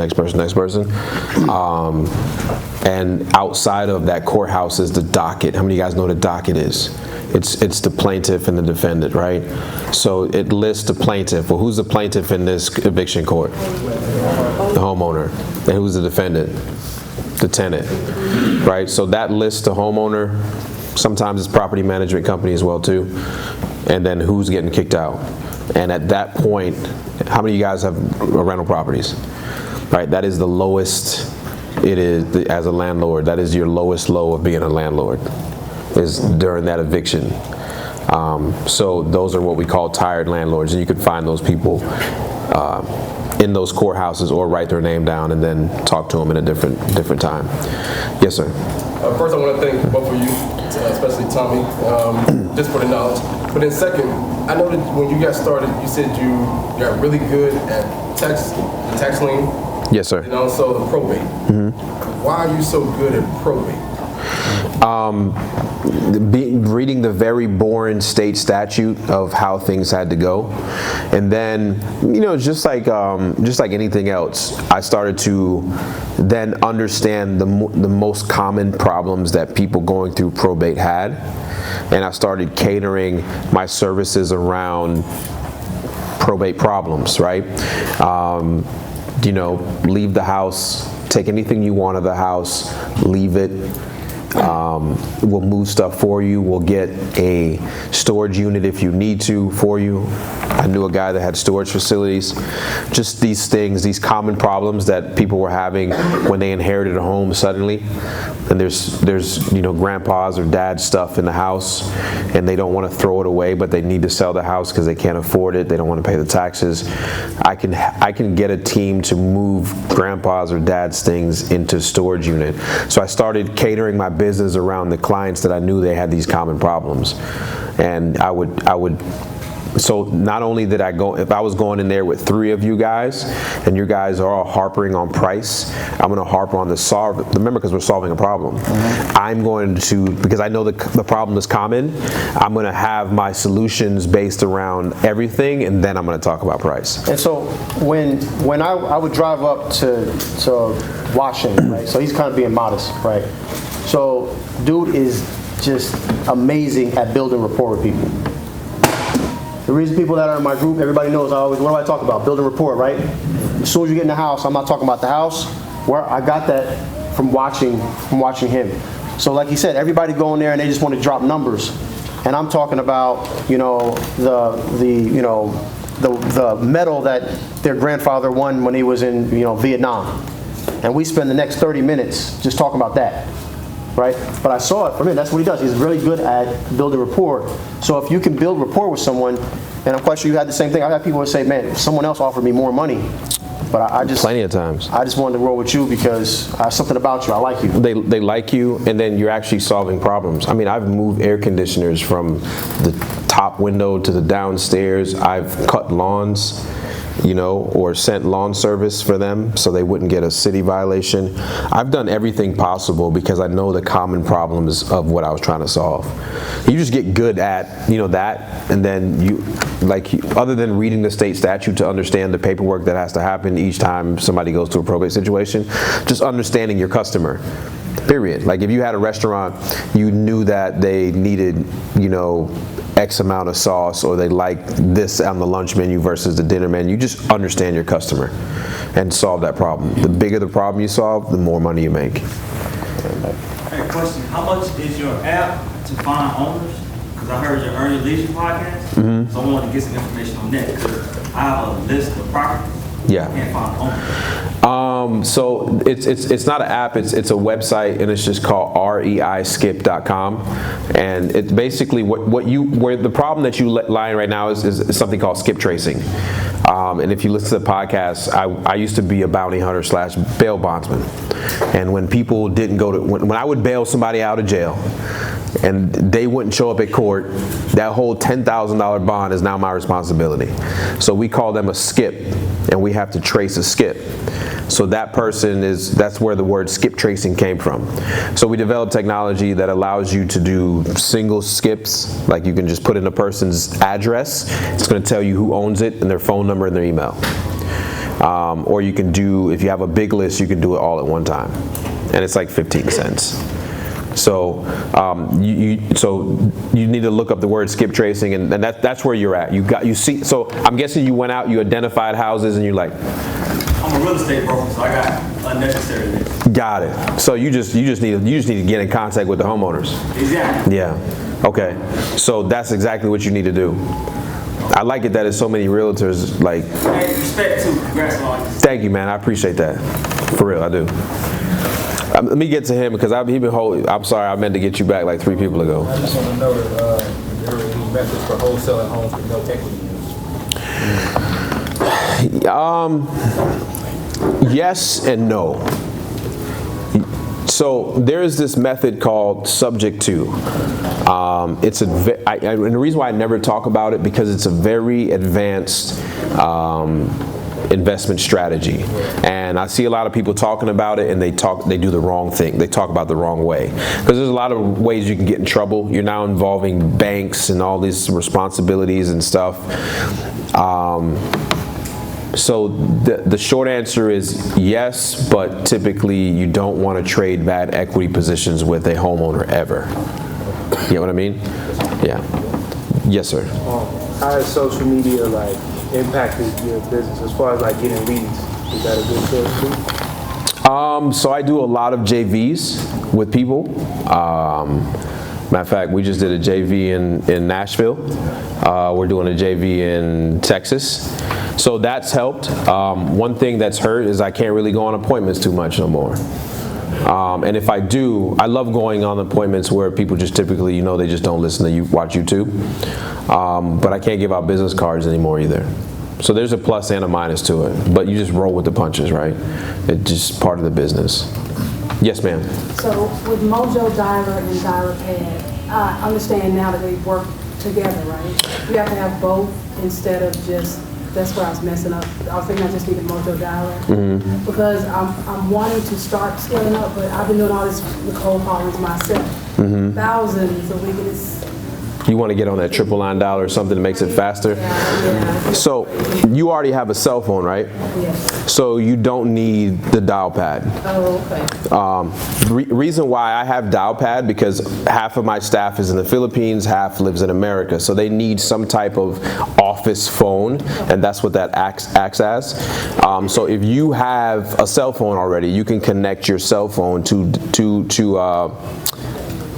And outside of that courthouse is the docket. How many of you guys know what a docket is? It's the plaintiff and the defendant, right? So it lists the plaintiff. Well, who's the plaintiff in this eviction court? The homeowner. And who's the defendant? The tenant, right? So that lists the homeowner. Sometimes it's property management company as well too. And then who's getting kicked out. And at that point, how many of you guys have rental properties? Right, that is the lowest it is as a landlord. That is your lowest low of being a landlord, is during that eviction. So those are what we call tired landlords, and you can find those people in those courthouses or write their name down and then talk to them in a different time. Yes, sir. First, I want to thank both of you, especially Tommy, just for the knowledge. But then second, I know that when you got started, you said you got really good at tax lien. Yes, sir. And also the probate. Why are you so good at probate? Reading the very boring state statute of how things had to go, and then just like anything else, I started to then understand the most common problems that people going through probate had, and I started catering my services around probate problems. Right, leave the house, take anything you want of the house, leave it. We'll move stuff for you. We'll get a storage unit if you need to for you. I knew a guy that had storage facilities. Just these things, these common problems that people were having when they inherited a home suddenly. And there's you know, grandpa's or dad's stuff in the house, and they don't want to throw it away, but they need to sell the house because they can't afford it. They don't want to pay the taxes. I can get a team to move grandpa's or dad's things into storage unit. So I started catering my business around the clients that I knew they had these common problems, and I would. So not only did I go, if I was going in there with 3 of you guys, and you guys are all harping on price, I'm going to harp on remember, because we're solving a problem. I'm going to, because I know the problem is common, I'm going to have my solutions based around everything, and then I'm going to talk about price. And so when I would drive up to watch him, right? So he's kind of being modest, right? So dude is just amazing at building rapport with people. The reason people that are in my group, everybody knows what do I talk about? Building rapport, right? As soon as you get in the house, I'm not talking about the house. Where I got that from watching him. So like he said, everybody go in there and they just want to drop numbers. And I'm talking about, you know, the medal that their grandfather won when he was in, you know, Vietnam. And we spend the next 30 minutes just talking about that. Right? But I saw it from him. That's what he does. He's really good at building rapport. So if you can build rapport with someone, and I'm quite sure you had the same thing. I've had people that say, man, if someone else offered me more money, but I just... Plenty of times. I just wanted to roll with you because I have something about you. I like you. They like you, and then you're actually solving problems. I mean, I've moved air conditioners from the top window to the downstairs. I've cut lawns, you know, or sent lawn service for them so they wouldn't get a city violation. I've done everything possible because I know the common problems of what I was trying to solve. You just get good at, you know, that, and then you, like, other than reading the state statute to understand the paperwork that has to happen each time somebody goes to a probate situation, just understanding your customer. Period. Like if you had a restaurant, you knew that they needed, you know, X amount of sauce, or they like this on the lunch menu versus the dinner menu. You just understand your customer and solve that problem. The bigger the problem you solve, the more money you make. Hey, question, how much is your app to find owners? Because I heard your Earn Your Leisure podcast, so I wanted to get some information on that, because I have a list of properties. Yeah. I can't find owners. So it's not an app, it's a website, and it's just called reiskip.com, and it's basically where the problem that you lie in right now is something called skip tracing. And if you listen to the podcast, I used to be a bounty hunter / bail bondsman, and when people didn't go to when I would bail somebody out of jail and they wouldn't show up at court, that whole $10,000 bond is now my responsibility. So we call them a skip, and we have to trace a skip. So that person that's where the word skip tracing came from. So we developed technology that allows you to do single skips, like you can just put in a person's address, it's going to tell you who owns it and their phone number and their email. Or you can do, if you have a big list, you can do it all at one time. And it's like 15 cents. So you need to look up the word skip tracing, and that's where you're at. You see. So I'm guessing you went out, you identified houses, and you're like, I'm a real estate broker, so I got unnecessary risks. Got it. So you just need to get in contact with the homeowners. Exactly. Yeah. Okay. So that's exactly what you need to do. I like it that there's so many realtors like. Hey, respect too. Congrats on all this. Thank you, man. I appreciate that. For real, I do. Let me get to him because he been holding. I'm sorry, I meant to get you back like 3 people ago. I just want to know that there are any methods for wholesaling homes with no equity use. Yes and no. So there's this method called subject to. And the reason why I never talk about it because it's a very advanced investment strategy, and I see a lot of people talking about it, and they do the wrong thing. They talk about the wrong way because there's a lot of ways you can get in trouble. You're now involving banks and all these responsibilities and stuff. So the short answer is yes, but typically you don't want to trade bad equity positions with a homeowner ever. You know what I mean? Yeah. Yes, sir. How has social media impacted your business as far as getting leads? Is that a good source too? So I do a lot of JVs with people. Matter of fact, we just did a JV in Nashville. We're doing a JV in Texas. So that's helped. One thing that's hurt is I can't really go on appointments too much no more. And if I do, I love going on appointments where people just typically, you know, they just don't listen to you, watch YouTube. But I can't give out business cards anymore either. So there's a plus and a minus to it. But you just roll with the punches, right? It's just part of the business. Yes, ma'am. So with Mojo Dialer and Dialer Pad, I understand now that they work together, right? You have to have both instead of just, that's where I was messing up. I was thinking I just needed Mojo Dialer. Because I'm wanting to start scaling up, but I've been doing all this with cold callings myself. Thousands a week, and it's, You want to get on that triple line dial or something that makes it faster? yeah. So you already have a cell phone, right? Yes. So you don't need the dial pad. Oh, okay. Reason why I have dial pad, because half of my staff is in the Philippines, half lives in America. So they need some type of office phone, and that's what that acts as. So if you have a cell phone already, you can connect your cell phone to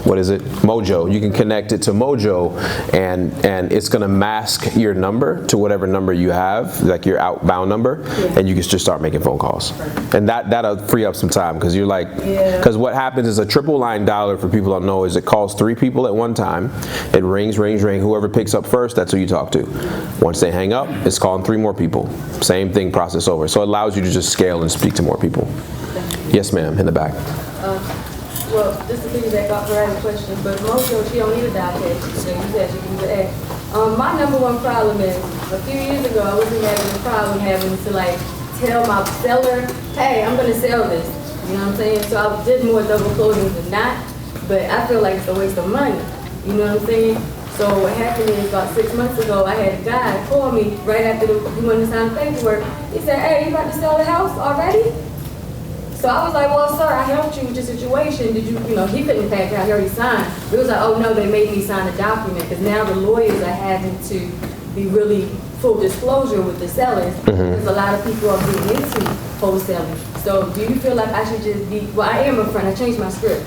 what is it? Mojo. You can connect it to Mojo, and it's going to mask your number to whatever number you have, like your outbound number, and you can just start making phone calls. And that'll free up some time, because you're like, because what happens is a triple line dialer, for people don't know, is it calls 3 people at one time. It rings, rings, ring. Whoever picks up first, that's who you talk to. Once they hang up, it's calling 3 more people. Same thing, process over. So it allows you to just scale and speak to more people. Yes, ma'am, in the back. Well, just to piggyback off her other question, but Mojo, she don't need a dial pad. You said she can use an X. My number one problem is, a few years ago, I wasn't having a problem having to like tell my seller, hey, I'm gonna sell this. You know what I'm saying? So I did more double closings than not, but I feel like it's a waste of money. You know what I'm saying? So what happened is about 6 months ago, I had a guy call me right after he wanted to sign the paperwork. He said, hey, you about to sell the house already? So I was like, well, sir, I helped you with your situation. Did you know, he couldn't back out, he already signed. It was like, oh no, they made me sign a document, because now the lawyers are having to be really full disclosure with the sellers, because a lot of people are getting into wholesaling. So do you feel like I should just be, well, I am a friend, I changed my script.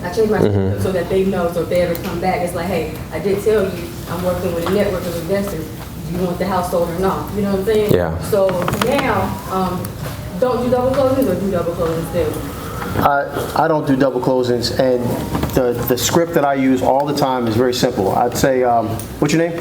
I changed my script so that they know, so if they ever come back, it's like, hey, I did tell you, I'm working with a network of investors. Do you want the house sold or not? You know what I'm saying? Yeah. So now, don't do double closings, or do double closings still? I don't do double closings, and the script that I use all the time is very simple. I'd say, what's your name?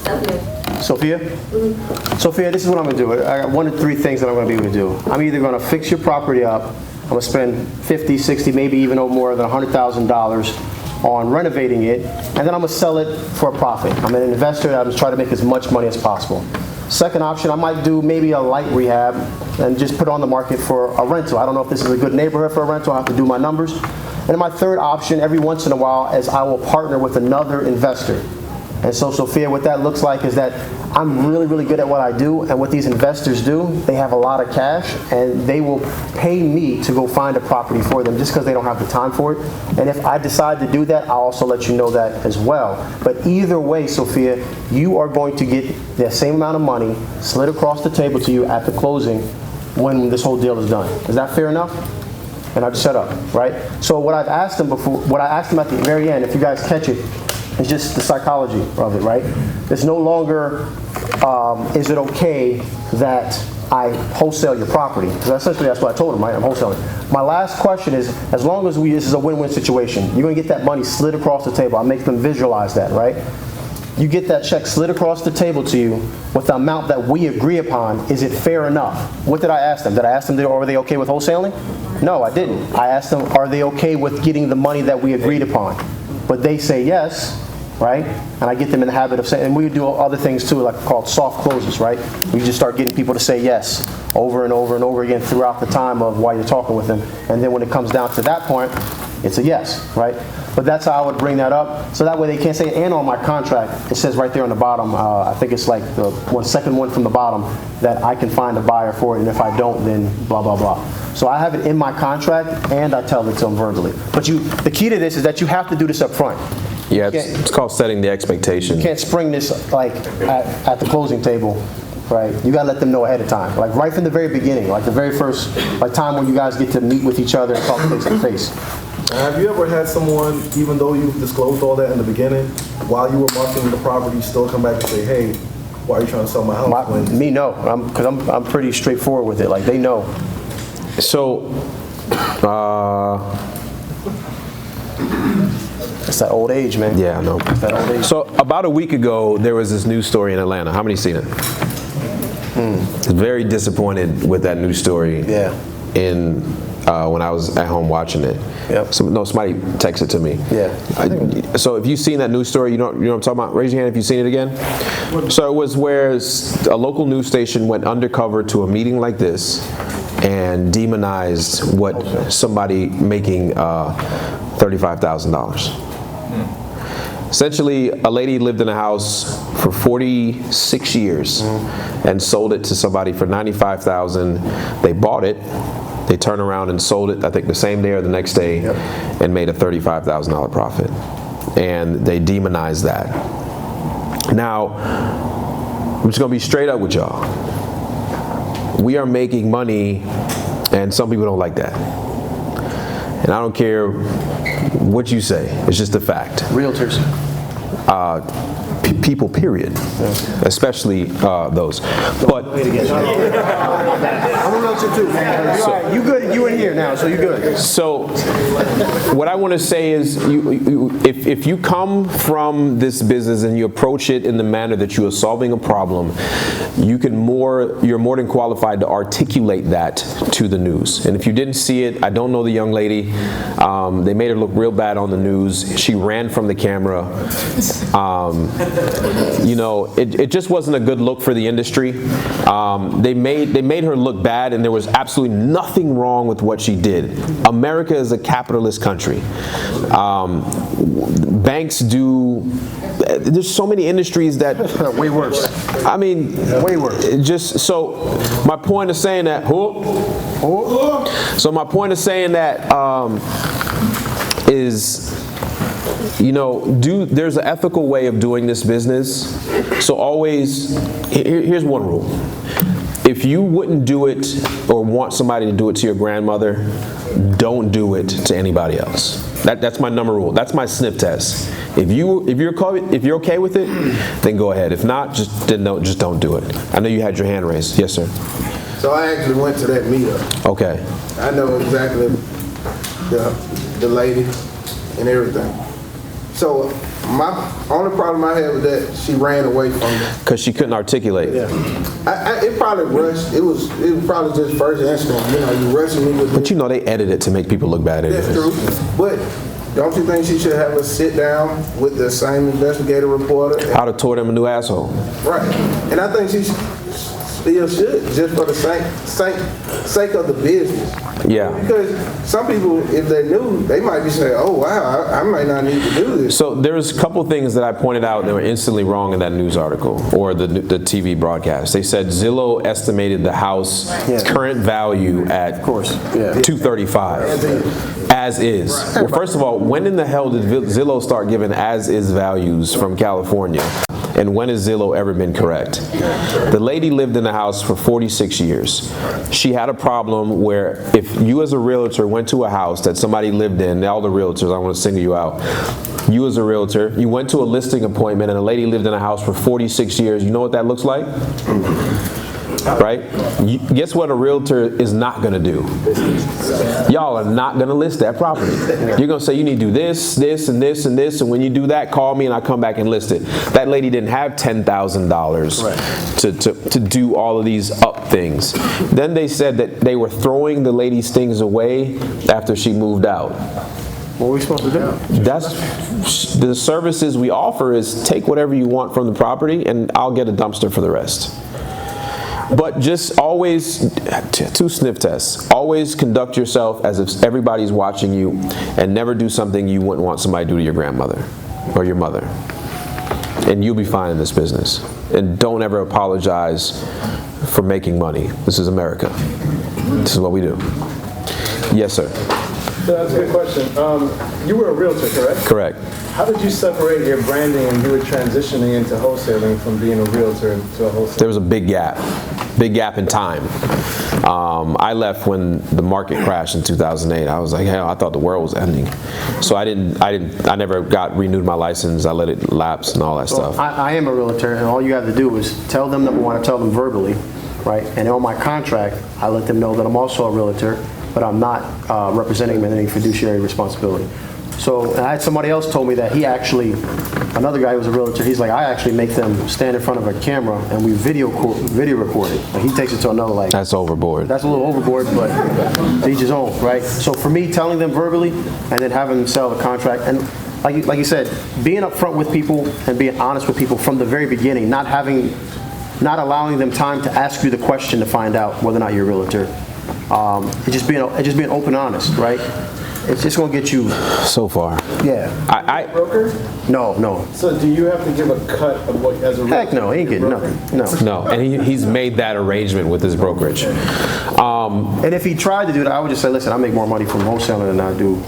Sophia. Sophia? Sophia, this is what I'm going to do. I got 1 of 3 things that I'm going to be able to do. I'm either going to fix your property up, I'm going to spend $50, $60, maybe even no more than $100,000 on renovating it, and then I'm going to sell it for a profit. I'm an investor, I'm trying to make as much money as possible. Second option, I might do maybe a light rehab and just put it on the market for a rental. I don't know if this is a good neighborhood for a rental. I have to do my numbers. And then my third option, every once in a while, is I will partner with another investor. And so, Sophia, what that looks like is that I'm really, really good at what I do, and what these investors do, they have a lot of cash, and they will pay me to go find a property for them just because they don't have the time for it. And if I decide to do that, I'll also let you know that as well. But either way, Sophia, you are going to get the same amount of money slid across the table to you at the closing when this whole deal is done. Is that fair enough? And I just shut up, right? So what I've asked them before, what I asked them at the very end, if you guys catch it, it's just the psychology of it, right? It's no longer, is it okay that I wholesale your property? Because essentially that's what I told them, right? I'm wholesaling. My last question is, as long as this is a win-win situation, you're going to get that money slid across the table. I make them visualize that, right? You get that check slid across the table to you with the amount that we agree upon. Is it fair enough? What did I ask them? Did I ask them, are they okay with wholesaling? No, I didn't. I asked them, are they okay with getting the money that we agreed upon? But they say yes. Right? And I get them in the habit of saying, and we do other things too, like called soft closes, right? We just start getting people to say yes over and over and over again throughout the time of while you're talking with them. And then when it comes down to that point, it's a yes, right? But that's how I would bring that up. So that way they can't say, and on my contract, it says right there on the bottom, I think it's like the second one from the bottom, that I can find a buyer for it, and if I don't, then blah, blah, blah. So I have it in my contract, and I tell it to them verbally. But the key to this is that you have to do this up front. Yeah, it's called setting the expectation. You can't spring this like at the closing table, right? You gotta let them know ahead of time, like right from the very beginning, like the very first time when you guys get to meet with each other and talk face to face. Have you ever had someone, even though you've disclosed all that in the beginning, while you were marketing the property, still come back and say, hey, why are you trying to sell my house? Me, no, because I'm pretty straightforward with it, like, they know. So, It's that old age, man. yeah, I know. It's that old age. So about a week ago, there was this news story in Atlanta. How many seen it? Very disappointed with that news story. Yeah. When I was at home watching it. Yep. Somebody texted to me. Yeah. So if you've seen that news story, you know what I'm talking about? Raise your hand if you've seen it again. So it was where a local news station went undercover to a meeting like this and demonized what somebody making $35,000. Essentially, a lady lived in a house for 46 years and sold it to somebody for $95,000. They bought it. They turned around and sold it, I think the same day or the next day, and made a $35,000 profit. And they demonized that. Now, I'm just gonna be straight up with y'all. We are making money, and some people don't like that. And I don't care what you say, it's just a fact. Realtors. People, period. Especially those. But I'm a realtor too, man. You good? You in here now, so you good. So, what I want to say is, if you come from this business and you approach it in the manner that you are solving a problem, you're more than qualified to articulate that to the news. And if you didn't see it, I don't know the young lady. They made her look real bad on the news. She ran from the camera. It just wasn't a good look for the industry. They made her look bad, and there was absolutely nothing wrong with what she did. America is a capitalist country. Banks do. There's so many industries that way worse. I mean, way worse. Just so my point of saying that. So my point of saying that is, there's an ethical way of doing this business. So always, here's one rule. If you wouldn't do it or want somebody to do it to your grandmother, don't do it to anybody else. That's my number rule. That's my sniff test. If you're okay with it, then go ahead. If not, just don't do it. I know you had your hand raised. Yes, sir. So I actually went to that meetup. Okay. I know exactly the lady and everything. So my only problem I had with that, she ran away from me. Because she couldn't articulate. Yeah. It probably rushed. It was probably just first instinct. You rushing me with. But they edit it to make people look bad. That's true. But don't you think she should have us sit down with the same investigative reporter? I'd have tore them a new asshole. Right. And I think she still should, just for the sake of the business. Yeah. Because some people, if they're new, they might be saying, oh, wow, I might not need to do this. So there's a couple things that I pointed out that were instantly wrong in that news article or the TV broadcast. They said Zillow estimated the house current value at $235 as is. Well, first of all, when in the hell did Zillow start giving as is values from California? And when has Zillow ever been correct? The lady lived in the house for 46 years. She had a problem where if you as a realtor went to a house that somebody lived in, all the realtors, I want to single you out. You as a realtor, you went to a listing appointment and a lady lived in a house for 46 years. You know what that looks like? Right? Guess what a realtor is not going to do? Y'all are not going to list that property. You're going to say you need to do this, this, and this, and this, and when you do that, call me and I'll come back and list it. That lady didn't have $10,000 to do all of these up things. Then they said that they were throwing the lady's things away after she moved out. What are we supposed to do? That's the services we offer is take whatever you want from the property and I'll get a dumpster for the rest. But just always, two sniff tests, always conduct yourself as if everybody's watching you and never do something you wouldn't want somebody to do to your grandmother or your mother. And you'll be fine in this business. And don't ever apologize for making money. This is America. This is what we do. Yes, sir. So that's a good question. You were a realtor, correct? Correct. How did you separate your branding when you were transitioning into wholesaling from being a realtor to a wholesaler? There was a big gap. Big gap in time. I left when the market crashed in 2008. I was like, hell, I thought the world was ending. So I never renewed my license. I let it lapse and all that stuff. I am a realtor, and all you have to do is tell them, number one, I tell them verbally, right? And on my contract, I let them know that I'm also a realtor, but I'm not representing them in any fiduciary responsibility. So, and I had somebody else told me that he actually, another guy who was a realtor, he's like, I actually make them stand in front of a camera and we video record it. Like, he takes it to another, like. That's overboard. That's a little overboard, but to each his own, right? So for me, telling them verbally and then having them sell the contract, and like you said, being upfront with people and being honest with people from the very beginning, not allowing them time to ask you the question to find out whether or not you're a realtor. And just being open and honest, right? It's just gonna get you so far. Yeah. Broker? No. So do you have to give a cut of what as a realtor? Heck no, he ain't getting nothing. No, and he's made that arrangement with his brokerage. And if he tried to do that, I would just say, listen, I make more money from wholesaling than I do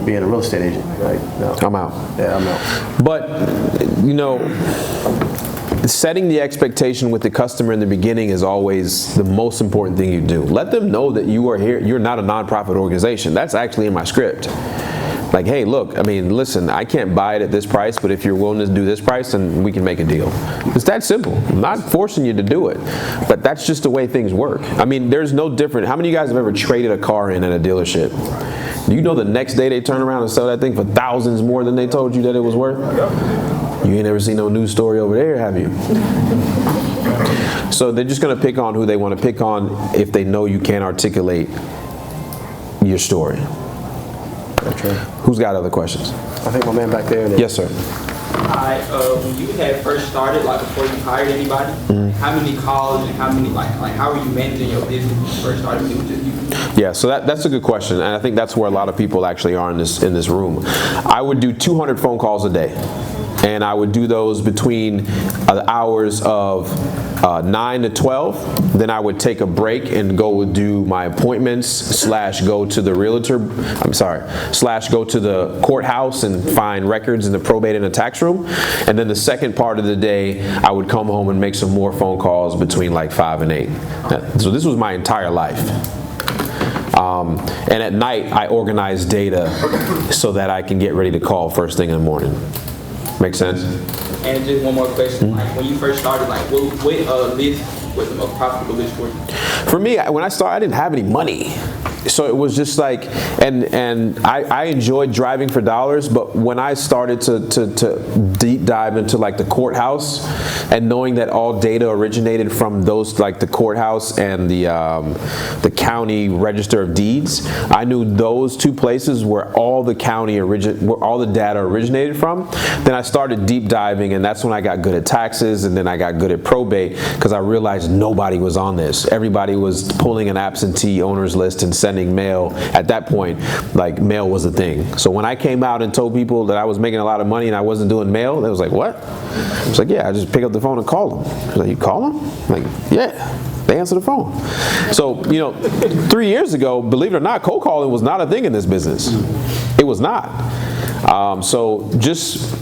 being a real estate agent. Right? No. I'm out. Yeah, I'm out. But, setting the expectation with the customer in the beginning is always the most important thing you do. Let them know that you are here. You're not a nonprofit organization. That's actually in my script. Like, hey, look, listen, I can't buy it at this price, but if you're willing to do this price, then we can make a deal. It's that simple. I'm not forcing you to do it, but that's just the way things work. There's no different. How many of you guys have ever traded a car in at a dealership? Do you know the next day they turn around and sell that thing for thousands more than they told you that it was worth? You ain't never seen no news story over there, have you? So they're just going to pick on who they want to pick on if they know you can't articulate your story. Okay. Who's got other questions? I think my man back there. Yes, sir. Alright, when you had first started, like before you hired anybody, how many calls and how many, how are you managing your business when you first started? It was just you. Yeah, so that's a good question, and I think that's where a lot of people actually are in this room. I would do 200 phone calls a day. And I would do those between the hours of 9 to 12. Then I would take a break and go do my appointments / go to the go to the courthouse and find records in the probate and the tax room. And then the second part of the day, I would come home and make some more phone calls between like 5 and 8. So this was my entire life. And at night, I organize data so that I can get ready to call first thing in the morning. Make sense? And just one more question. Like when you first started, what list was the most profitable list for you? For me, when I started, I didn't have any money. So it was just like, and I enjoyed driving for dollars, but when I started to deep dive into like the courthouse and knowing that all data originated from those, like the courthouse and the county register of deeds, I knew those two places where all the where all the data originated from. Then I started deep diving, and that's when I got good at taxes, and then I got good at probate because I realized nobody was on this. Everybody was pulling an absentee owner's list and sending mail. At that point, like, mail was a thing. So when I came out and told people that I was making a lot of money and I wasn't doing mail, they was like, what? I was like, yeah, I just pick up the phone and call them. I was like, you call them? I'm like, yeah. They answer the phone. So, 3 years ago, believe it or not, cold calling was not a thing in this business. It was not. So just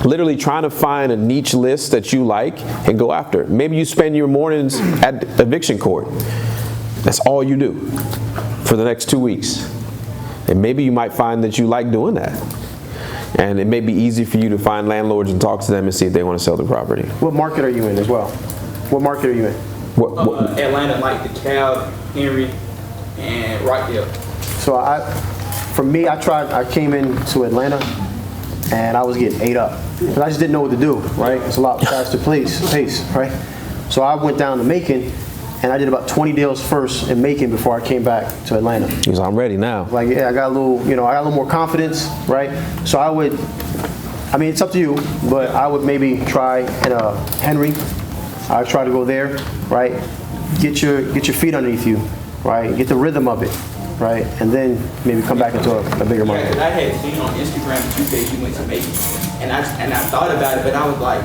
literally trying to find a niche list that you like and go after it. Maybe you spend your mornings at eviction court. That's all you do for the next 2 weeks. And maybe you might find that you like doing that. And it may be easy for you to find landlords and talk to them and see if they want to sell the property. What market are you in as well? What market are you in? Atlanta, like DeKalb, Henry, and Rockdale. So I came into Atlanta and I was getting ate up. Because I just didn't know what to do, right? It's a lot faster pace, right? So I went down to Macon and I did about 20 deals first in Macon before I came back to Atlanta. Because I'm ready now. Like, yeah, I got a little more confidence, right? So it's up to you, but I would maybe try in Henry. I'd try to go there, right? Get your feet underneath you, right? Get the rhythm of it, right? And then maybe come back into a bigger market. I had seen on Instagram that you said you went to Macon, and I thought about it, but I was like,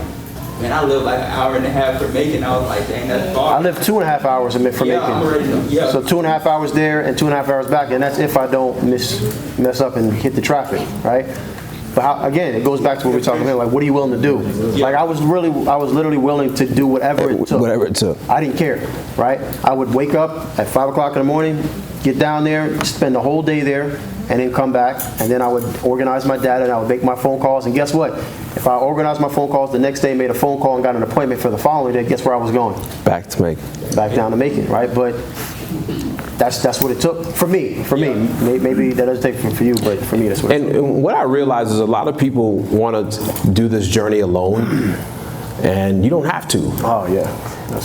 man, I live like an hour and a half from Macon. I was like, dang, that's far. I live 2.5 hours from Macon. So 2.5 hours there and 2.5 hours back, and that's if I don't mess up and hit the traffic, right? But again, it goes back to what we were talking about. Like, what are you willing to do? Like, I was literally willing to do whatever it took. Whatever it took. I didn't care, right? I would wake up at 5 o'clock in the morning, get down there, spend the whole day there, and then come back. And then I would organize my data, and I would make my phone calls. And guess what? If I organized my phone calls the next day, made a phone call, and got an appointment for the following day, guess where I was going? Back to Macon. Back down to Macon, right? But that's what it took for me. Maybe that doesn't take for you, but for me, that's what it took. And what I realize is a lot of people want to do this journey alone, and you don't have to. Oh, yeah.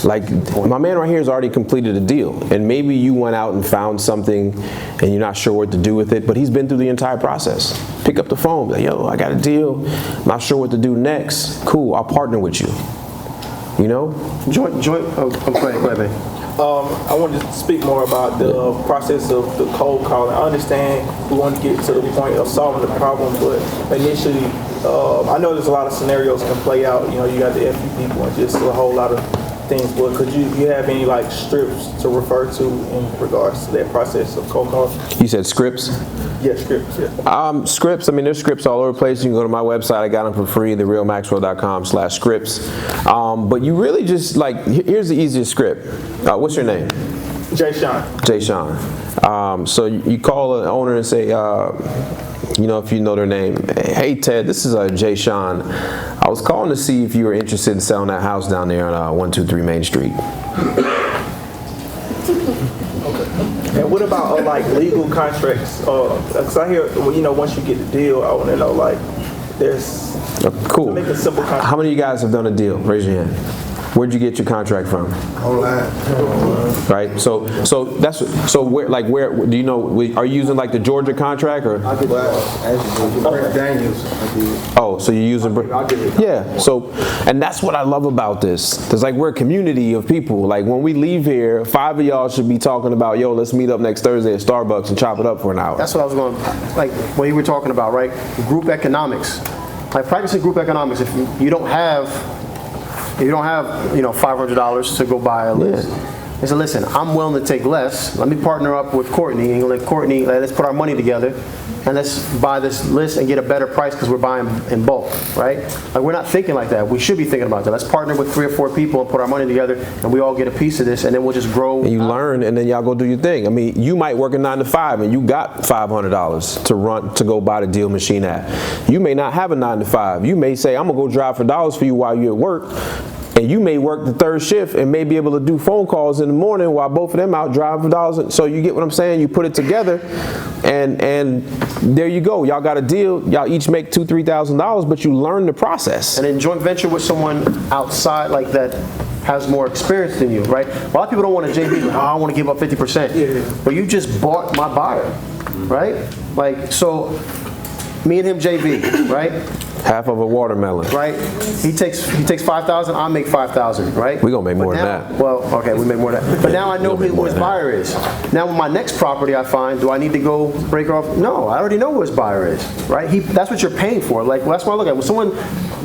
Like, my man right here has already completed a deal, and maybe you went out and found something and you're not sure what to do with it, but he's been through the entire process. Pick up the phone, be like, yo, I got a deal, not sure what to do next. Cool, I'll partner with you. You know? Go ahead, babe. I wanted to speak more about the process of the cold calling. I understand we want to get to the point of solving the problem, but initially, I know there's a lot of scenarios can play out. You know, you got the FU people and just a whole lot of things. But could you have any like strips to refer to in regards to that process of cold calling? You said scripts? Yeah, scripts. Yeah. Scripts, I mean, there's scripts all over the place. You can go to my website. I got them for free, therealmaxwell.com/scripts. But you really just, like, here's the easiest script. What's your name? Jay Sean. Jay Sean. So you call an owner and say, you know, if you know their name, hey, Ted, this is Jay Sean. I was calling to see if you were interested in selling that house down there on 123 Main Street. And what about like legal contracts? Because I hear, you know, once you get the deal, I want to know, like, there's cool. Make a simple contract. How many of you guys have done a deal? Raise your hand. Where'd you get your contract from? Online. Right. So where do you know? Are you using like the Georgia contract or? I did Daniels. Oh, so you're using? Yeah. So, and that's what I love about this. Cause like we're a community of people. Like when we leave here, 5 of y'all should be talking about, yo, let's meet up next Thursday at Starbucks and chop it up for an hour. That's what I was going. Like what you were talking about, right? Group economics. Like practicing group economics. If you don't have $500 to go buy a list. I said, listen, I'm willing to take less. Let me partner up with Courtney and let Courtney, let's put our money together and let's buy this list and get a better price because we're buying in bulk, right? Like we're not thinking like that. We should be thinking about that. Let's partner with 3 or 4 people and put our money together and we all get a piece of this and then we'll just grow. And you learn and then y'all go do your thing. I mean, you might work a 9 to 5 and you got $500 to go buy the deal machine at. You may not have a 9 to 5. You may say, I'm gonna go drive for dollars for you while you're at work. And you may work the 3rd shift and may be able to do phone calls in the morning while both of them out driving for dollars. So you get what I'm saying? You put it together and there you go. Y'all got a deal. Y'all each make $2,000, $3,000, but you learn the process. And then joint venture with someone outside like that has more experience than you, right? A lot of people don't want a JV. Like, I want to give up 50%. Yeah. But you just bought my buyer, right? Like, so me and him JV, right? Half of a watermelon. Right? He takes 5,000, I make 5,000, right? We're gonna make more than that. Well, okay, we make more than that. But now I know who his buyer is. Now with my next property I find, do I need to go break off? No, I already know who his buyer is, right? That's what you're paying for. Like, that's what I look at. When someone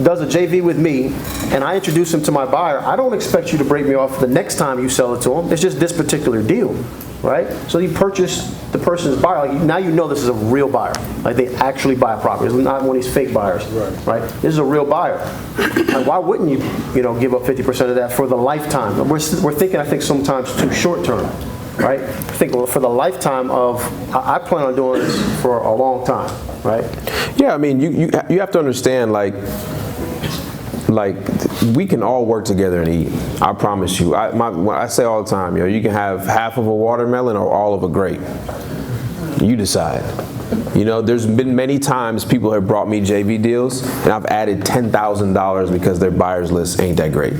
does a JV with me and I introduce him to my buyer, I don't expect you to break me off the next time you sell it to him. It's just this particular deal. Right? So you purchase the person's buyer. Like now you know this is a real buyer. Like they actually buy a property. It's not one of these fake buyers. Right? This is a real buyer. Like why wouldn't you give up 50% of that for the lifetime? We're thinking, I think, sometimes too short term. Right? I think for the lifetime of, I plan on doing this for a long time. Right? Yeah, I mean, you have to understand, like we can all work together and eat. I promise you. I say all the time, you can have half of a watermelon or all of a grape. You decide. There's been many times people have brought me JV deals and I've added $10,000 because their buyer's list ain't that great.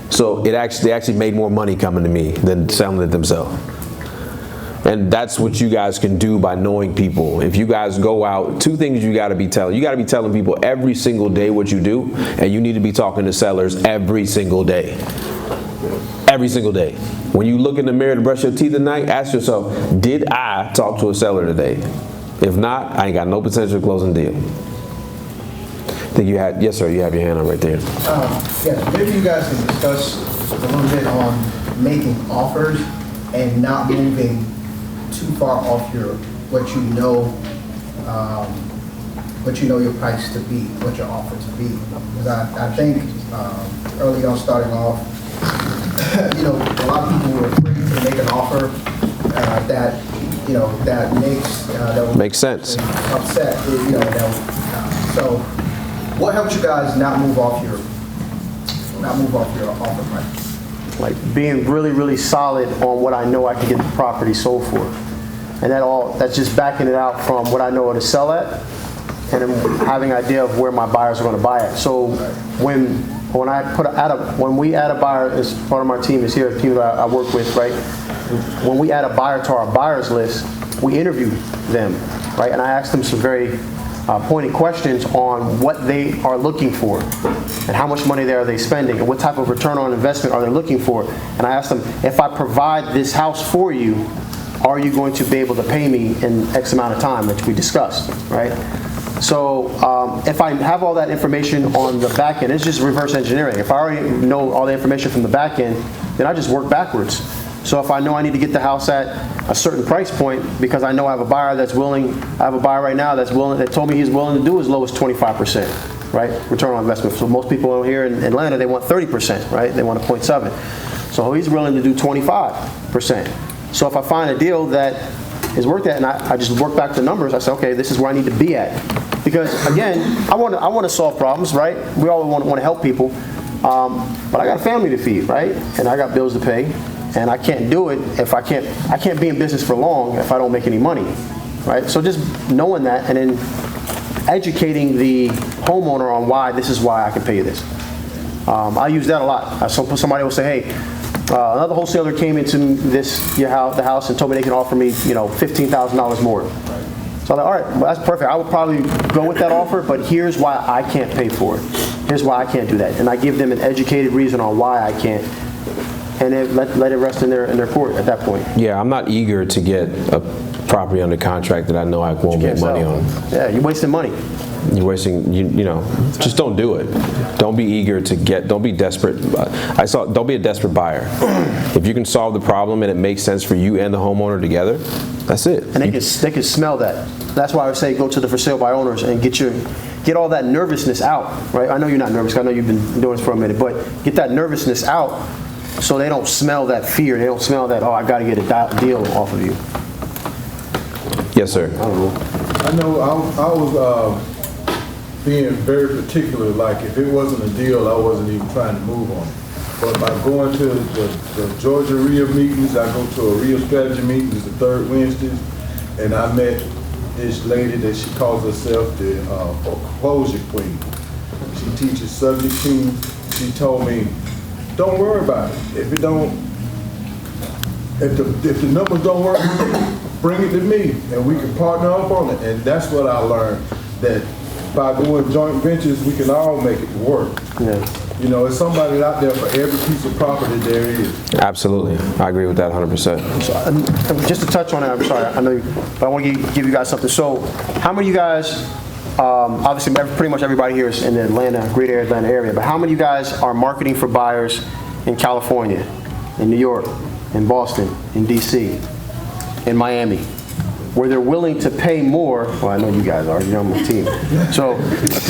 So they actually made more money coming to me than selling it themselves. And that's what you guys can do by knowing people. If you guys go out, 2 things you got to be telling. You got to be telling people every single day what you do, and you need to be talking to sellers every single day. Every single day. When you look in the mirror to brush your teeth at night, ask yourself, did I talk to a seller today? If not, I ain't got no potential of closing deal. I think you had, yes sir, you have your hand up right there. Yeah, maybe you guys can discuss a little bit on making offers and not moving too far off what you know but you know your price to be, what your offer to be. Because I think early on starting off, you know, a lot of people were afraid to make an offer that, you know, that makes sense. Upset, you know, so what helped you guys not move off your offer price? Like being really, really solid on what I know I can get the property sold for. And that's just backing it out from what I know to sell at, and then having an idea of where my buyers are going to buy it. So when we add a buyer, as part of my team is here, the team that I work with, right? When we add a buyer to our buyers list, we interview them, right? And I ask them some very pointed questions on what they are looking for and how much money are they spending and what type of return on investment are they looking for. And I ask them, if I provide this house for you, are you going to be able to pay me in X amount of time, which we discussed, right? So if I have all that information on the back end, it's just reverse engineering. If I already know all the information from the back end, then I just work backwards. So if I know I need to get the house at a certain price point because I know I have a buyer that's willing, I have a buyer right now that told me he's willing to do as low as 25%, right? Return on investment. So most people here in Atlanta, they want 30%, right? They want a 0.7. So he's willing to do 25%. So if I find a deal that is worth that, and I just work back the numbers, I say, okay, this is where I need to be at. Because again, I want to solve problems, right? We all want to help people, but I got a family to feed, right? And I got bills to pay, and I can't do it if I can't be in business for long if I don't make any money, right? So just knowing that, and then educating the homeowner on why this is why I can pay you this. I use that a lot. Somebody will say, hey, another wholesaler came into the house and told me they can offer me, $15,000 more. So I'm like, all right, well, that's perfect. I would probably go with that offer, but here's why I can't pay for it. Here's why I can't do that. And I give them an educated reason on why I can't, and then let it rest in their court at that point. Yeah, I'm not eager to get a property under contract that I know I won't make money on. Yeah, you're wasting money. You're wasting, just don't do it. Don't be eager to don't be desperate. Don't be a desperate buyer. If you can solve the problem and it makes sense for you and the homeowner together, that's it. And they can smell that. That's why I would say go to the for sale by owners and get all that nervousness out, right? I know you're not nervous, I know you've been doing this for a minute, but get that nervousness out so they don't smell that fear. They don't smell that, oh, I got to get a deal off of you. Yes, sir. I know I was being very particular, like if it wasn't a deal, I wasn't even trying to move on it. But by going to the Georgia RIA meetings, I go to a RIA strategy meeting, it's the third Wednesdays, and I met this lady that she calls herself the foreclosure queen. She teaches subject teams. She told me, don't worry about it. If the numbers don't work, bring it to me, and we can partner up on it. And that's what I learned, that by doing joint ventures, we can all make it work. Yeah. It's somebody out there for every piece of property there is. Absolutely. I agree with that 100%. So, just to touch on it, I'm sorry, I know, but I want to give you guys something. So, how many of you guys, obviously pretty much everybody here is in the greater Atlanta area, but how many of you guys are marketing for buyers in California, in New York, in Boston, in DC, in Miami, where they're willing to pay more? Well, I know you guys are, you're on my team. So,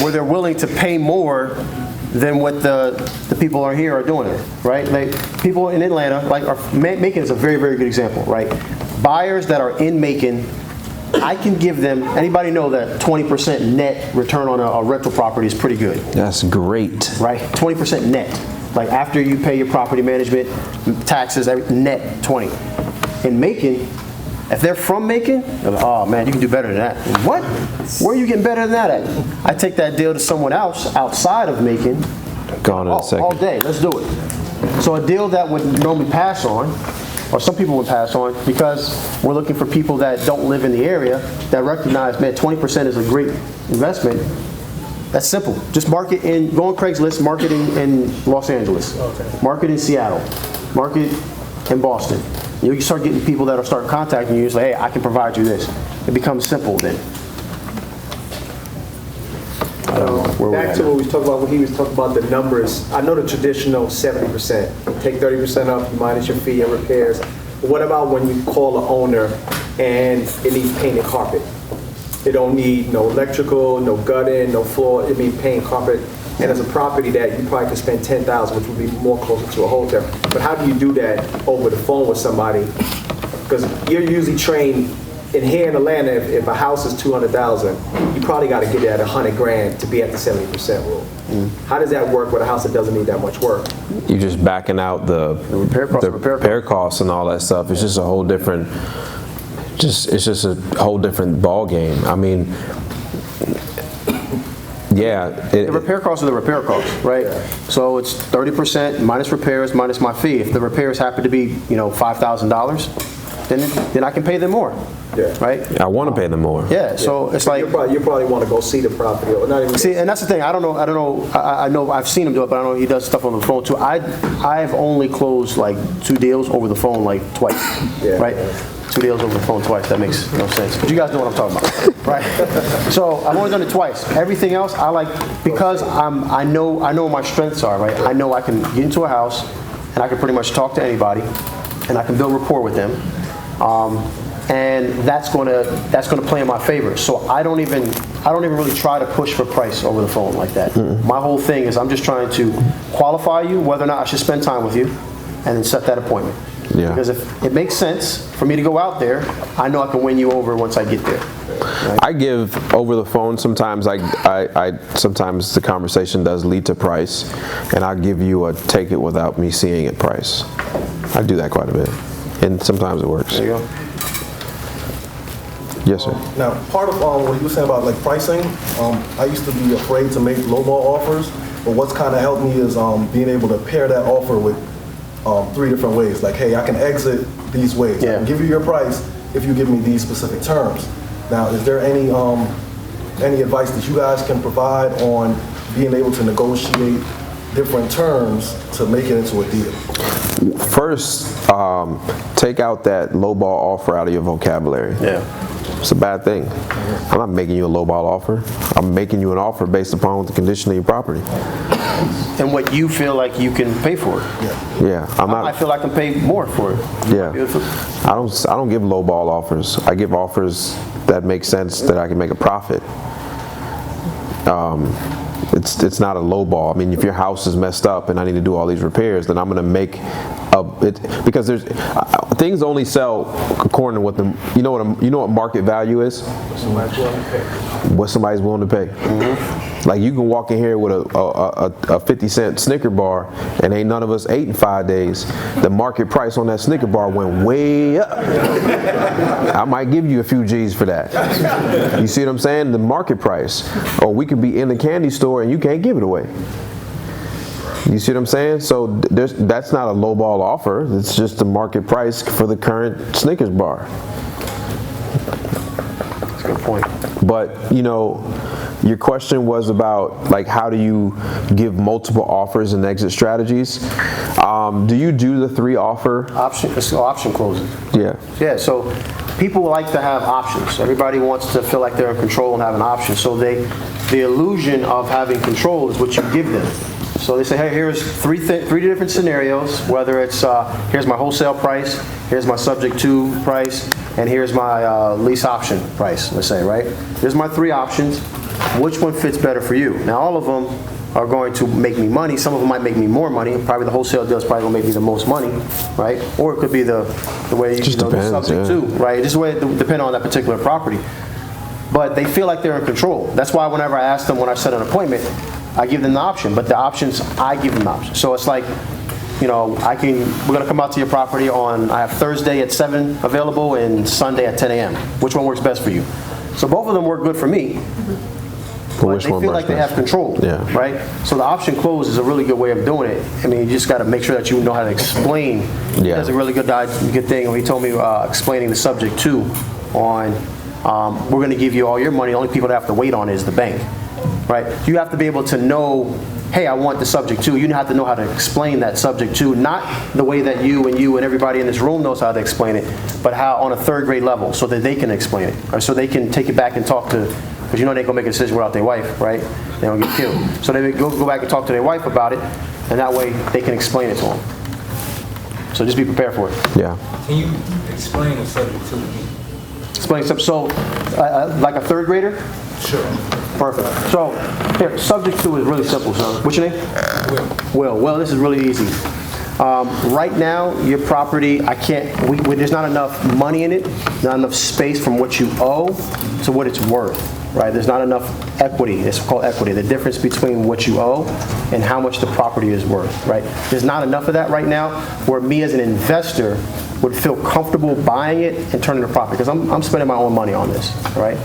where they're willing to pay more than what the people are here are doing it, right? Like people in Atlanta, Macon is a very, very good example, right? Buyers that are in Macon, I can give them, anybody know that 20% net return on a rental property is pretty good? That's great. Right, 20% net. Like after you pay your property management, taxes, net 20. In Macon, if they're from Macon, they're like, oh man, you can do better than that. What? Where are you getting better than that at? I take that deal to someone else outside of Macon. Gone in a second. All day, let's do it. So a deal that would normally pass on, or some people would pass on, because we're looking for people that don't live in the area, that recognize, man, 20% is a great investment. That's simple. Just market go on Craigslist, marketing in Los Angeles, market in Seattle, market in Boston. You start getting people that will start contacting you. It's like, hey, I can provide you this. It becomes simple then. I don't know where Back to what we talked about when he was talking about the numbers. I know the traditional 70%. Take 30% off, you minus your fee and repairs. But what about when you call the owner and it needs painted carpet? It don't need no electrical, no gutting, no floor, paint, carpet. And it's a property that you probably could spend $10,000, which would be more closer to a hotel. But how do you do that over the phone with somebody? Because you're usually trained in here in Atlanta, if a house is $200,000, you probably got to get it at $100,000 to be at the 70% rule. How does that work with a house that doesn't need that much work? You're just backing out the repair costs and all that stuff. It's just a whole different, it's just a whole different ball game. I mean, yeah. The repair costs are the repair costs, right? So it's 30% minus repairs minus my fee. If the repairs happen to be, $5,000, then I can pay them more. Yeah. Right? I want to pay them more. Yeah. So it's like you probably want to go see the property or not even. See, and that's the thing. I don't know. I know I've seen him do it, but I know he does stuff on the phone too. I've only closed like 2 deals over the phone like twice. Yeah. Right. 2 deals over the phone twice. That makes no sense. But you guys know what I'm talking about, right? So I've only done it twice. Everything else I like because I know what my strengths are. Right. I know I can get into a house and I can pretty much talk to anybody, and I can build rapport with them. And that's going to play in my favor. So I don't even really try to push for price over the phone like that. My whole thing is I'm just trying to qualify you whether or not I should spend time with you, and then set that appointment. Yeah. Because if it makes sense for me to go out there, I know I can win you over once I get there. Right? I give over the phone sometimes. Sometimes the conversation does lead to price, and I'll give you a take it without me seeing it price. I do that quite a bit, and sometimes it works. There you go. Yes, sir. Now, part of what you were saying about like pricing, I used to be afraid to make lowball offers, but what's kind of helped me is being able to pair that offer with 3 different ways. Like, hey, I can exit these ways. I can give you your price if you give me these specific terms. Now, is there any advice that you guys can provide on being able to negotiate different terms to make it into a deal? First, take out that lowball offer out of your vocabulary. Yeah. It's a bad thing. I'm not making you a lowball offer. I'm making you an offer based upon the condition of your property. And what you feel like you can pay for it. Yeah. I feel I can pay more for it. Yeah. I don't give lowball offers. I give offers that make sense, that I can make a profit. It's not a lowball. I mean, if your house is messed up and I need to do all these repairs, then I'm going to make it, because there's things only sell according to what you know what market value is. What somebody's willing to pay. Like, you can walk in here with a 50-cent Snicker bar, and ain't none of us ate in 5 days. The market price on that Snicker bar went way up. I might give you a few G's for that. You see what I'm saying? The market price. Or we could be in the candy store and you can't give it away. You see what I'm saying? So that's not a lowball offer. It's just the market price for the current Snickers bar. That's a good point. But, your question was about, like, how do you give multiple offers and exit strategies? Do you do the 3 offer? It's option closing. Yeah. Yeah, so people like to have options. Everybody wants to feel like they're in control and have an option. So the illusion of having control is what you give them. So they say, hey, here's 3 different scenarios, whether it's here's my wholesale price, here's my subject to price, and here's my lease option price, let's say, right? Here's my 3 options. Which one fits better for you? Now, all of them are going to make me money. Some of them might make me more money. Probably the wholesale deal is probably going to make me the most money, right? Or it could be the way you know, the subject to, right? Just the way it depends on that particular property. But they feel like they're in control. That's why whenever I ask them when I set an appointment, I give them the option. But the options, I give them the option. So it's like, we're going to come out to your property I have Thursday at 7 available and Sunday at 10 a.m. Which one works best for you? So both of them work good for me. But they feel like they have control, right? So the option close is a really good way of doing it. I mean, you just got to make sure that you know how to explain. He does a really good thing. He told me explaining the subject to on, we're going to give you all your money. The only people that have to wait on it is the bank, right? You have to be able to know, hey, I want the subject to. You have to know how to explain that subject to, not the way that you and everybody in this room knows how to explain it, but how on a 3rd grade level so that they can explain it, or so they can take it back and talk to. Because they ain't gonna make a decision without their wife, right? They don't get killed. So they go back and talk to their wife about it, and that way they can explain it to them. So just be prepared for it. Yeah. Can you explain the subject to me? Explain something. So, like a third grader? Sure. Perfect. So, here, subject to is really simple, sir. What's your name? Will. Will, this is really easy. Right now, your property, there's not enough money in it, not enough space from what you owe to what it's worth, right? There's not enough equity. It's called equity, the difference between what you owe and how much the property is worth, right? There's not enough of that right now where me as an investor would feel comfortable buying it and turning the profit, because I'm spending my own money on this, right?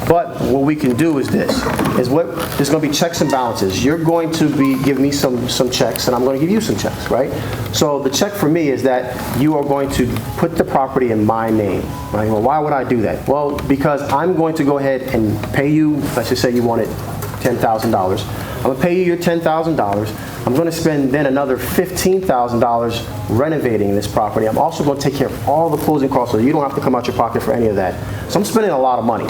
But what we can do is there's going to be checks and balances. You're going to be giving me some checks, and I'm going to give you some checks, right? So the check for me is that you are going to put the property in my name, right? Well, why would I do that? Well, because I'm going to go ahead and pay you, let's just say you wanted $10,000. I'm going to pay you your $10,000. I'm going to spend then another $15,000 renovating this property. I'm also going to take care of all the closing costs, so you don't have to come out your pocket for any of that. So I'm spending a lot of money.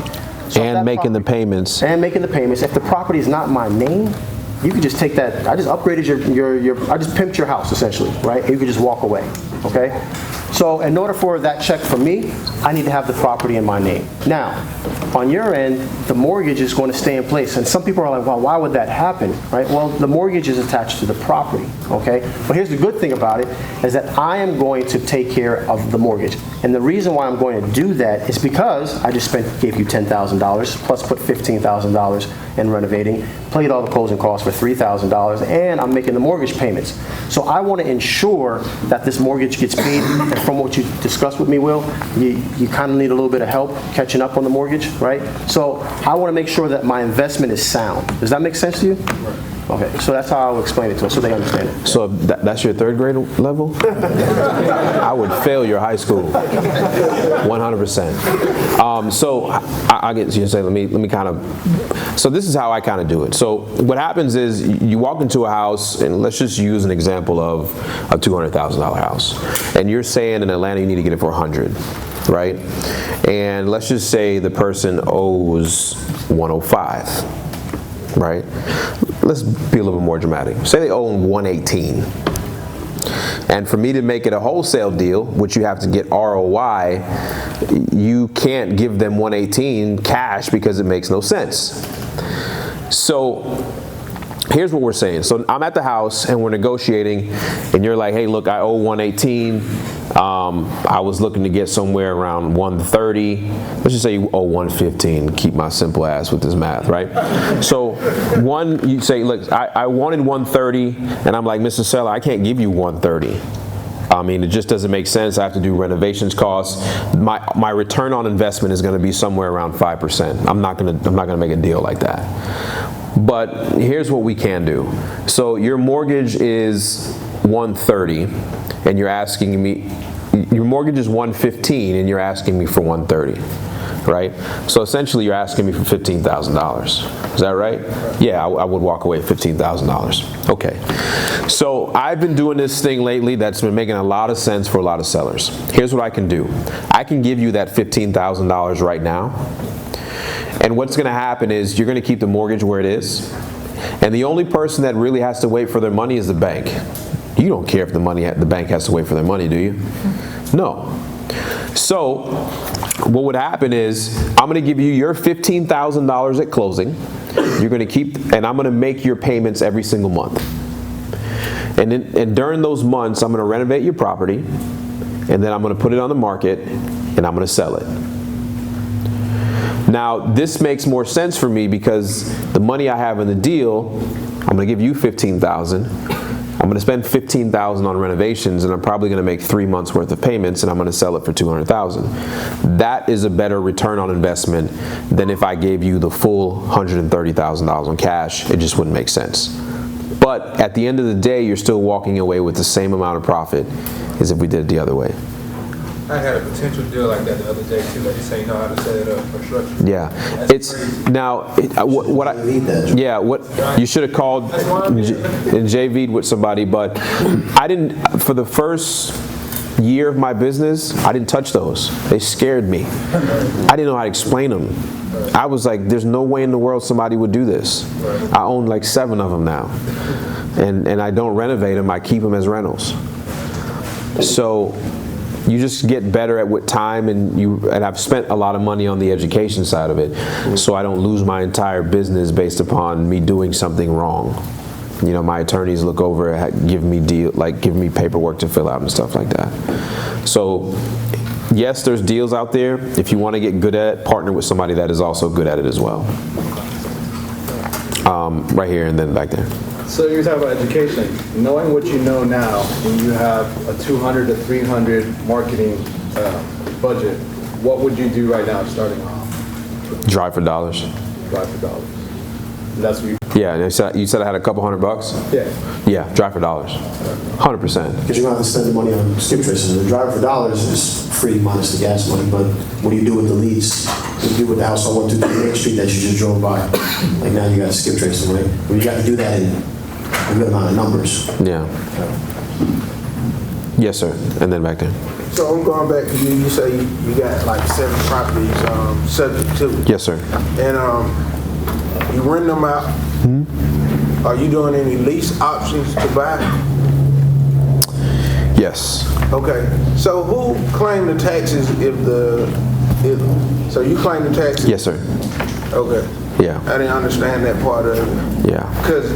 And making the payments. And making the payments. If the property is not my name, you could just take that. I just upgraded I just pimped your house essentially, right? You could just walk away, okay? So in order for that check from me, I need to have the property in my name. Now, on your end, the mortgage is going to stay in place. And some people are like, well, why would that happen, right? Well, the mortgage is attached to the property, okay? But here's the good thing about it, is that I am going to take care of the mortgage. And the reason why I'm going to do that is because I just gave you $10,000, plus put $15,000 in renovating, paid all the closing costs for $3,000, and I'm making the mortgage payments. So I want to ensure that this mortgage gets paid. And from what you discussed with me, Will, you kind of need a little bit of help catching up on the mortgage, right? So I want to make sure that my investment is sound. Does that make sense to you? Okay, so that's how I will explain it to them, so they understand it. So that's your third grade level? I would fail your high school, 100%. So I get you say, let me kind of. So this is how I kind of do it. So what happens is you walk into a house, and let's just use an example of a $200,000 house, and you're saying in Atlanta you need to get it for 100, right? And let's just say the person owes 105. Right? Let's be a little bit more dramatic. Say they own 118. And for me to make it a wholesale deal, which you have to get ROI, you can't give them 118 cash because it makes no sense. So here's what we're saying. So I'm at the house and we're negotiating, and you're like, hey, look, I owe 118. I was looking to get somewhere around 130. Let's just say you owe 115. Keep my simple ass with this math, right? So you say, look, I wanted 130, and I'm like, Mr. Seller, I can't give you 130. I mean, it just doesn't make sense. I have to do renovations costs. My return on investment is going to be somewhere around 5%. I'm not going to make a deal like that. But here's what we can do. So your mortgage is 130, and you're asking me, your mortgage is 115, and you're asking me for 130, right? So essentially you're asking me for $15,000. Is that right? Yeah, I would walk away with $15,000. Okay. So I've been doing this thing lately that's been making a lot of sense for a lot of sellers. Here's what I can do. I can give you that $15,000 right now. And what's going to happen is you're going to keep the mortgage where it is. And the only person that really has to wait for their money is the bank. You don't care if the bank has to wait for their money, do you? No. So what would happen is I'm going to give you your $15,000 at closing. You're going to keep, and I'm going to make your payments every single month. And during those months, I'm going to renovate your property, and then I'm going to put it on the market, and I'm going to sell it. Now, this makes more sense for me because the money I have in the deal, I'm going to give you $15,000. I'm going to spend $15,000 on renovations, and I'm probably going to make 3 months worth of payments, and I'm going to sell it for $200,000. That is a better return on investment than if I gave you the full $130,000 on cash. It just wouldn't make sense. But at the end of the day, you're still walking away with the same amount of profit as if we did it the other way. I had a potential deal like that the other day too. Like you say, you know how to set it up for structure. Yeah, what you should have called and JV'd with somebody, but I didn't. For the first year of my business, I didn't touch those. They scared me. I didn't know how to explain them. I was like, there's no way in the world somebody would do this. I own like 7 of them now, and I don't renovate them. I keep them as rentals. So you just get better at what time, and I've spent a lot of money on the education side of it, so I don't lose my entire business based upon me doing something wrong. You know, my attorneys look over, give me paperwork to fill out and stuff like that. So yes, there's deals out there. If you want to get good at it, partner with somebody that is also good at it as well. Right here and then back there. So you talk about education. Knowing what you know now, when you have a 200 to 300 marketing budget, what would you do right now starting off? Drive for dollars. Drive for dollars. That's what you... Yeah, and you said I had a couple $100? Yeah. Yeah, drive for dollars. 100%. Because you're going to have to spend the money on skip traces. The driver for dollars is free minus the gas money, but what do you do with the leads? What do you do with the house on 123 Main Street that you just drove by? Like now you got to skip traces, right? Well, you got to do that in a good amount of numbers. Yeah. Yes, sir. And then back there. So I'm going back to you. You say you got like 7 properties subject to. Yes, sir. And you rent them out. Mm-hmm. Are you doing any lease options to buy? Yes. Okay. So who claimed the taxes so you claim the taxes? Yes, sir. Okay. Yeah. I didn't understand that part of it. Yeah. Because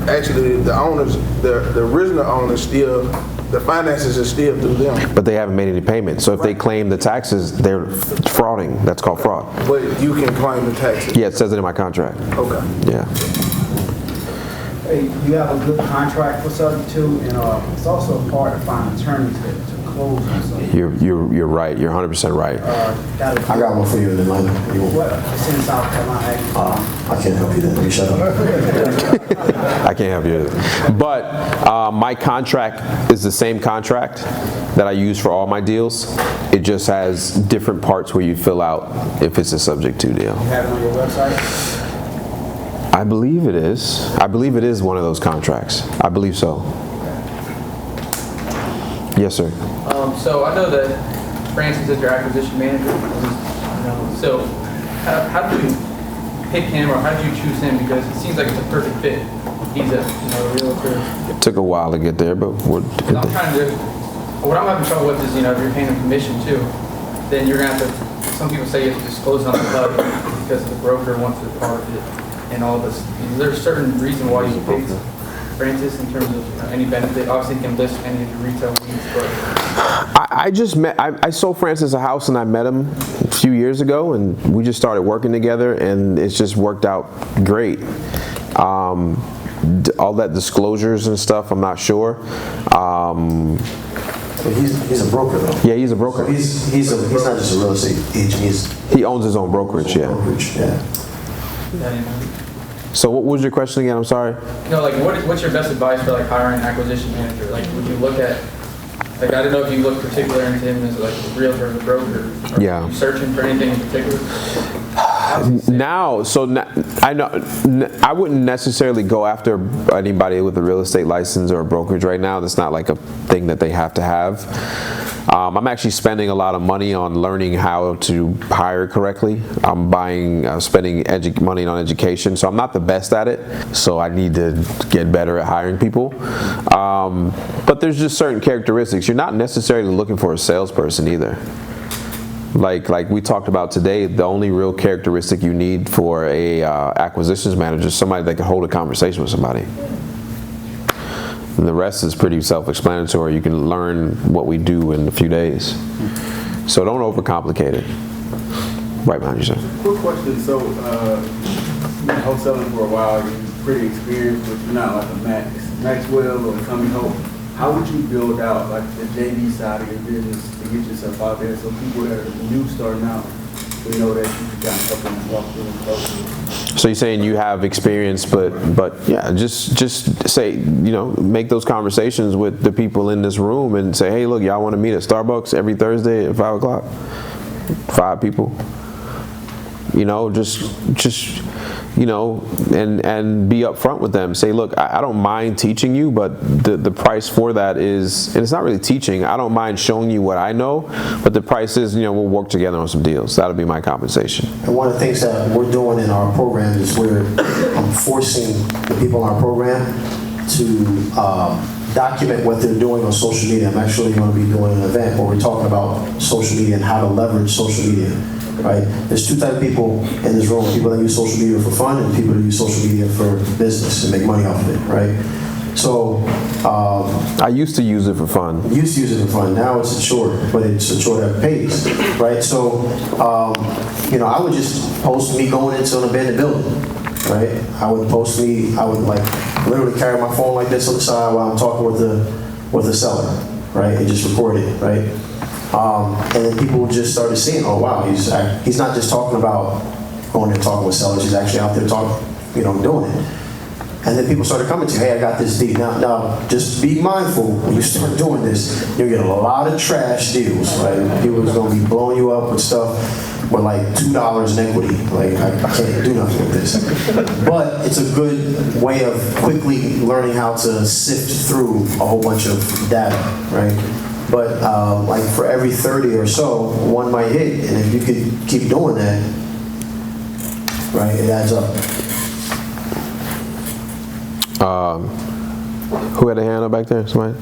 actually the owners, the original owners still, the finances are still through them. But they haven't made any payments. So if they claim the taxes, they're frauding. That's called fraud. But you can claim the taxes? Yeah, it says it in my contract. Okay. Yeah. Hey, you have a good contract for subject to, and it's also hard to find attorneys to close on something. You're right. You're 100% right. I got one for you in Atlanta. It's in South Carolina. I can't help you then. Let me shut up. I can't help you. But my contract is the same contract that I use for all my deals. It just has different parts where you fill out if it's a subject to deal. You have it on your website? I believe it is. I believe it is one of those contracts. I believe so. Yes, sir. So I know that Francis is your acquisition manager. So how do you pick him, or how did you choose him? Because it seems like it's a perfect fit. He's a realtor. It took a while to get there, but what I'm having trouble with is, if you're paying a commission too, then you're gonna have to. Some people say you have to disclose it on the club because the broker wants to be part of it and all this. Is there a certain reason why you picked Francis in terms of any benefit? Obviously, you can list any of your retail needs, but I sold Francis a house and I met him a few years ago, and we just started working together, and it's just worked out great. All that disclosures and stuff, I'm not sure. He's a broker though. Yeah, he's a broker. So he's not just a real estate agent. He owns his own brokerage. Yeah. So what was your question again? I'm sorry. No, what's your best advice for hiring an acquisition manager? Would you look at, I don't know if you look particular into him as a realtor or a broker. Are you searching for anything in particular? Now, I know I wouldn't necessarily go after anybody with a real estate license or a brokerage right now. That's not like a thing that they have to have. I'm actually spending a lot of money on learning how to hire correctly. I'm spending money on education, so I'm not the best at it. So I need to get better at hiring people. But there's just certain characteristics. You're not necessarily looking for a salesperson either. Like we talked about today, the only real characteristic you need for a acquisitions manager is somebody that can hold a conversation with somebody. And the rest is pretty self-explanatory. You can learn what we do in a few days. So don't overcomplicate it. Right behind you, sir. Quick question. So, you've been wholesaling for a while. You're pretty experienced, but you're not like a Maxwell or a Coming Hope. How would you build out the JV side of your business to get yourself out there so people that are new starting out, we know that you can kind of help them walk through and close through? So you're saying you have experience, but yeah, just say, make those conversations with the people in this room and say, hey, look, y'all want to meet at Starbucks every Thursday at 5 o'clock? 5 people. And be upfront with them. Say, look, I don't mind teaching you, but the price for that is, and it's not really teaching. I don't mind showing you what I know, but the price is, we'll work together on some deals. That'll be my compensation. And one of the things that we're doing in our program is we're forcing the people in our program to document what they're doing on social media. I'm actually going to be doing an event where we're talking about social media and how to leverage social media, right? There's two types of people in this room, people that use social media for fun and people that use social media for business and make money off of it, right? So, I used to use it for fun. Used to use it for fun. Now it's a chore, but it's a chore that pays, right? So, you know, I would just post me going into an abandoned building, right? I would like literally carry my phone like this on the side while I'm talking with the seller, right? And just record it, right? And then people just started seeing, oh wow, he's not just talking about going and talking with sellers. He's actually out there talking, you know, doing it. And then people started coming to you, hey, I got this deal. Now, just be mindful when you start doing this, you'll get a lot of trash deals, right? People are going to be blowing you up with stuff with like $2 in equity. Like, I can't do nothing with this. But it's a good way of quickly learning how to sift through a whole bunch of data, right? But like for every 30 or so, one might hit. And if you could keep doing that, right, it adds up. Who had a hand up back there? Somebody?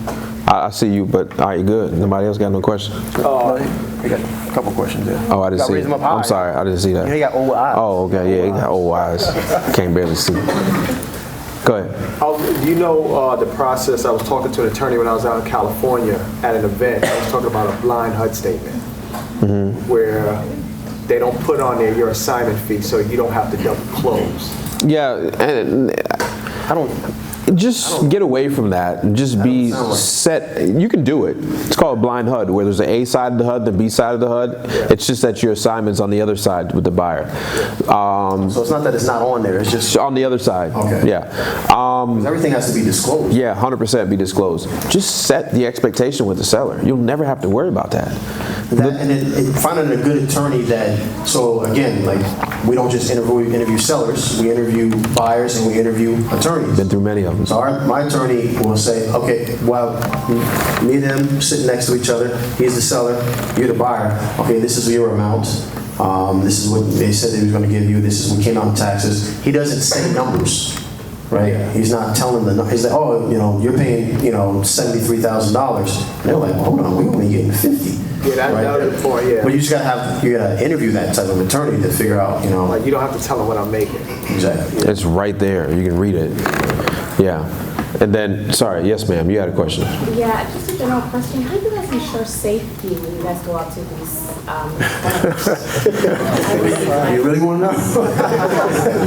I see you, but all right, good. Nobody else got no questions? We got a couple questions there. Oh, I didn't see it. I'm sorry, I didn't see that. He got old eyes. Oh, okay, yeah, he got old eyes. Can't barely see. Go ahead. Do you know the process? I was talking to an attorney when I was out in California at an event. I was talking about a blind HUD statement, where they don't put on there your assignment fee, so you don't have to double close. Yeah, and I don't. Just get away from that and just be set. You can do it. It's called blind HUD, where there's an A side of the HUD, the B side of the HUD. Yeah. It's just that your assignment's on the other side with the buyer. So it's not that it's not on there. It's just on the other side. Okay. Yeah. Everything has to be disclosed. Yeah, 100% be disclosed. Just set the expectation with the seller. You'll never have to worry about that. And then finding a good attorney that. So again, like we don't just interview sellers. We interview buyers and we interview attorneys. Been through many of them. So my attorney will say, okay, well, me and him sitting next to each other. He's the seller, you're the buyer. Okay, this is your amount. This is what they said they was going to give you. This is what came out in taxes. He doesn't say numbers, right? He's not telling them. He's like, oh, you know, you're paying, you know, $73,000. And they're like, hold on, we only getting 50. Yeah, that was the point. Yeah. But you just gotta interview that type of attorney to figure out, you know. Like you don't have to tell them what I'm making. Exactly. It's right there. You can read it. Yeah. And then, sorry, yes, ma'am, you had a question. Yeah, just a general question. How do you guys ensure safety when you guys go out to these You really want to know?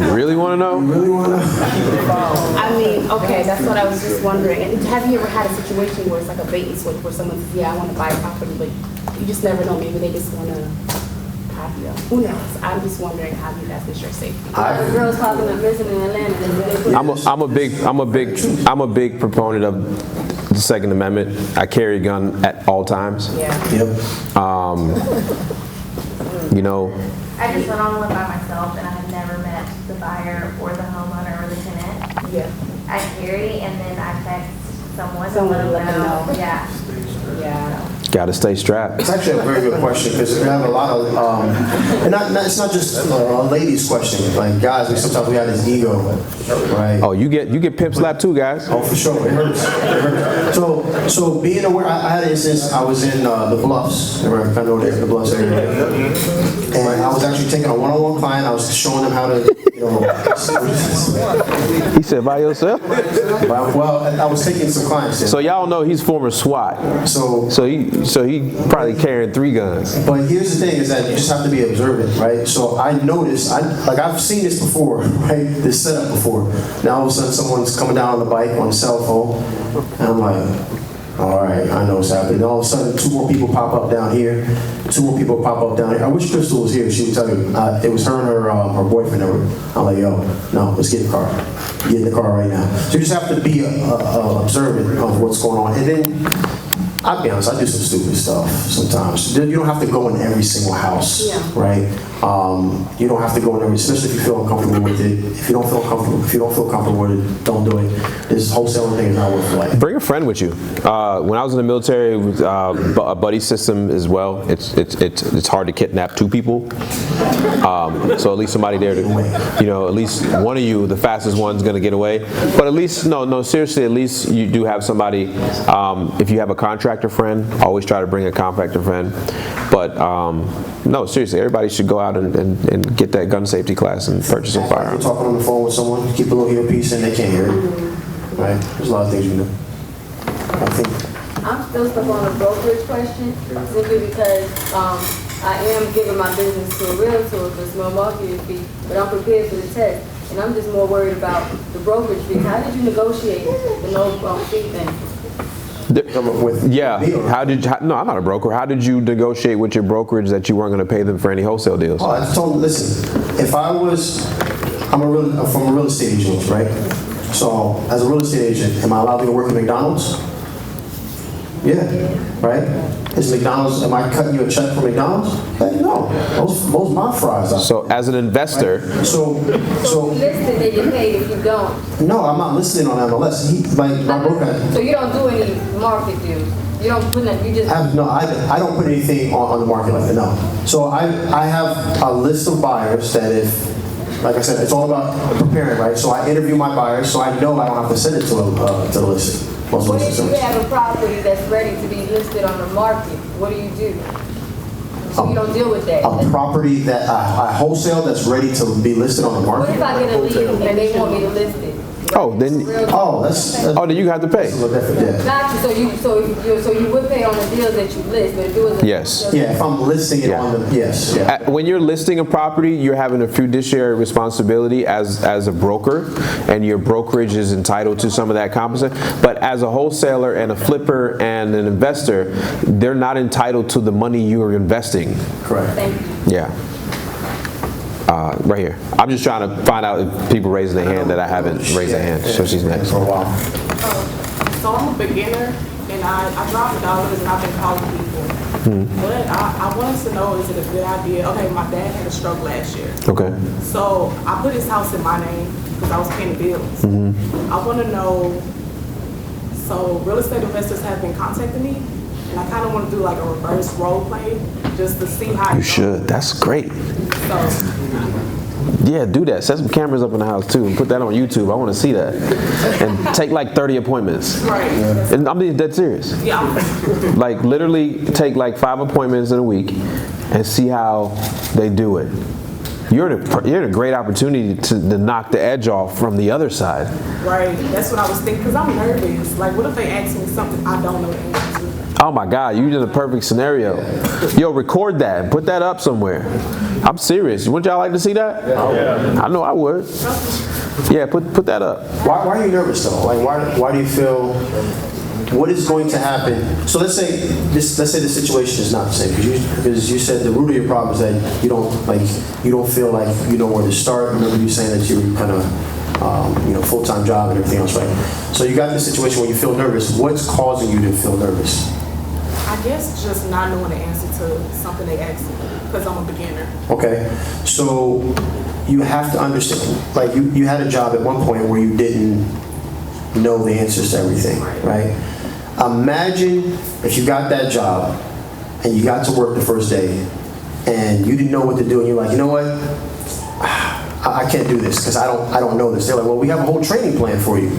You really want to know? You really want to know? I mean, okay, that's what I was just wondering. And have you ever had a situation where it's like a bait and switch where someone says, yeah, I want to buy a property, but you just never know. Maybe they just want to have you. Who knows? I'm just wondering how you guys ensure safety. The girls talking about missing in Atlanta. I'm a big proponent of the Second Amendment. I carry a gun at all times. Yeah. Yep. You know. I just went on one by myself and I had never met the buyer or the homeowner or the tenant. Yeah. I carry and then I text someone to Someone let them know. Yeah. Yeah. Got to stay strapped. It's actually a very good question because we have a lot of, and it's not just a ladies' question. Like guys, sometimes we have this ego, right? Oh, you get pimp slapped too, guys. Oh, for sure, it hurts. It hurts. So being aware, I had an instance. I was in the Bluffs, right? I know the Bluffs area, and I was actually taking a one-on-one client. I was showing them how to, you know. He said, by yourself? Well, I was taking some clients there. So y'all know he's former SWAT. So he probably carrying 3 guns. But here's the thing: is that you just have to be observant, right? So I noticed, I've seen this before, right? This setup before. Now all of a sudden, someone's coming down on the bike on a cell phone, and I'm like, all right, I know what's happening. And all of a sudden, 2 more people pop up down here. 2 more people pop up down here. I wish Crystal was here. She would tell you. It was her and her boyfriend. I'm like, yo, no, let's get in the car. Get in the car right now. So you just have to be observant of what's going on, and then. I'll be honest, I do some stupid stuff sometimes. You don't have to go in every single house, right? You don't have to go in every, especially if you feel uncomfortable with it. If you don't feel comfortable with it, don't do it. This wholesaling thing is not worth the life. Bring a friend with you. When I was in the military, a buddy system as well. It's hard to kidnap two people. So at least somebody there to, at least one of you, the fastest one's gonna get away. But at least, no, seriously, at least you do have somebody. If you have a contractor friend, always try to bring a contractor friend. But no, seriously, everybody should go out and get that gun safety class and purchase a firearm. You're talking on the phone with someone, keep a little earpiece in, they can't hear it. Right? There's a lot of things you can do. I think. I'm still stuck on the brokerage question, simply because I am giving my business to a realtor for a small marketing fee, but I'm prepared for the test. And I'm just more worried about the brokerage fee. How did you negotiate the no fee thing? No, I'm not a broker. How did you negotiate with your brokerage that you weren't going to pay them for any wholesale deals? Oh, I just told them, listen, if I'm from a real estate agent, right? So as a real estate agent, am I allowed to work at McDonald's? Yeah, right? Is McDonald's, am I cutting you a check for McDonald's? Heck no, those my fries are. So as an investor. Right? So listed, they get paid if you don't. No, I'm not listing on MLS. My broker. So you don't do any market deals? You don't put that, you just. I don't put anything on the market like that, no. So I have a list of buyers that if, like I said, it's all about preparing, right? So I interview my buyers, so I know I don't have to send it to the list. What if you have a property that's ready to be listed on the market? What do you do? So you don't deal with that? A property that I wholesale that's ready to be listed on the market? What if I get a lead and they want me to list it? Then you have to pay. Gotcha. So you would pay on the deals that you list, but if it was Yes. Yeah, if I'm listing it on the When you're listing a property, you're having a fiduciary responsibility as a broker, and your brokerage is entitled to some of that compensation. But as a wholesaler and a flipper and an investor, they're not entitled to the money you are investing. Correct. Thank you. Yeah. Right here. I'm just trying to find out if people raising their hand that I haven't raised their hand. So she's next. So I'm a beginner, and I dropped the dollars, and I've been calling people. But I wanted to know, is it a good idea? Okay, my dad had a stroke last year. Okay. So I put his house in my name because I was paying the bills. I want to know, so real estate investors have been contacting me, and I kind of want to do like a reverse role play just to see how You should. That's great. So, Yeah, do that. Set some cameras up in the house too and put that on YouTube. I want to see that. And take like 30 appointments. Right. And I'm being dead serious. Yeah. Like literally take like 5 appointments in a week and see how they do it. You're in a great opportunity to knock the edge off from the other side. Right. That's what I was thinking, because I'm nervous. Like, what if they ask me something I don't know the answer to? Oh my God, you're in a perfect scenario. Yo, record that and put that up somewhere. I'm serious. Wouldn't y'all like to see that? Yeah. I know I would. Yeah, put that up. Why are you nervous though? Like why do you feel? What is going to happen? So let's say the situation is not the same because you said the root of your problem is that you don't feel like you know where to start. Remember you saying that you're kind of full-time job and everything else, right? So you got this situation where you feel nervous. What's causing you to feel nervous? I guess just not knowing the answer to something they ask me because I'm a beginner. Okay, so you have to understand, like you had a job at one point where you didn't know the answers to everything, right? Imagine if you got that job and you got to work the first day and you didn't know what to do and you're like, you know what? I can't do this because I don't know this. They're like, well, we have a whole training plan for you.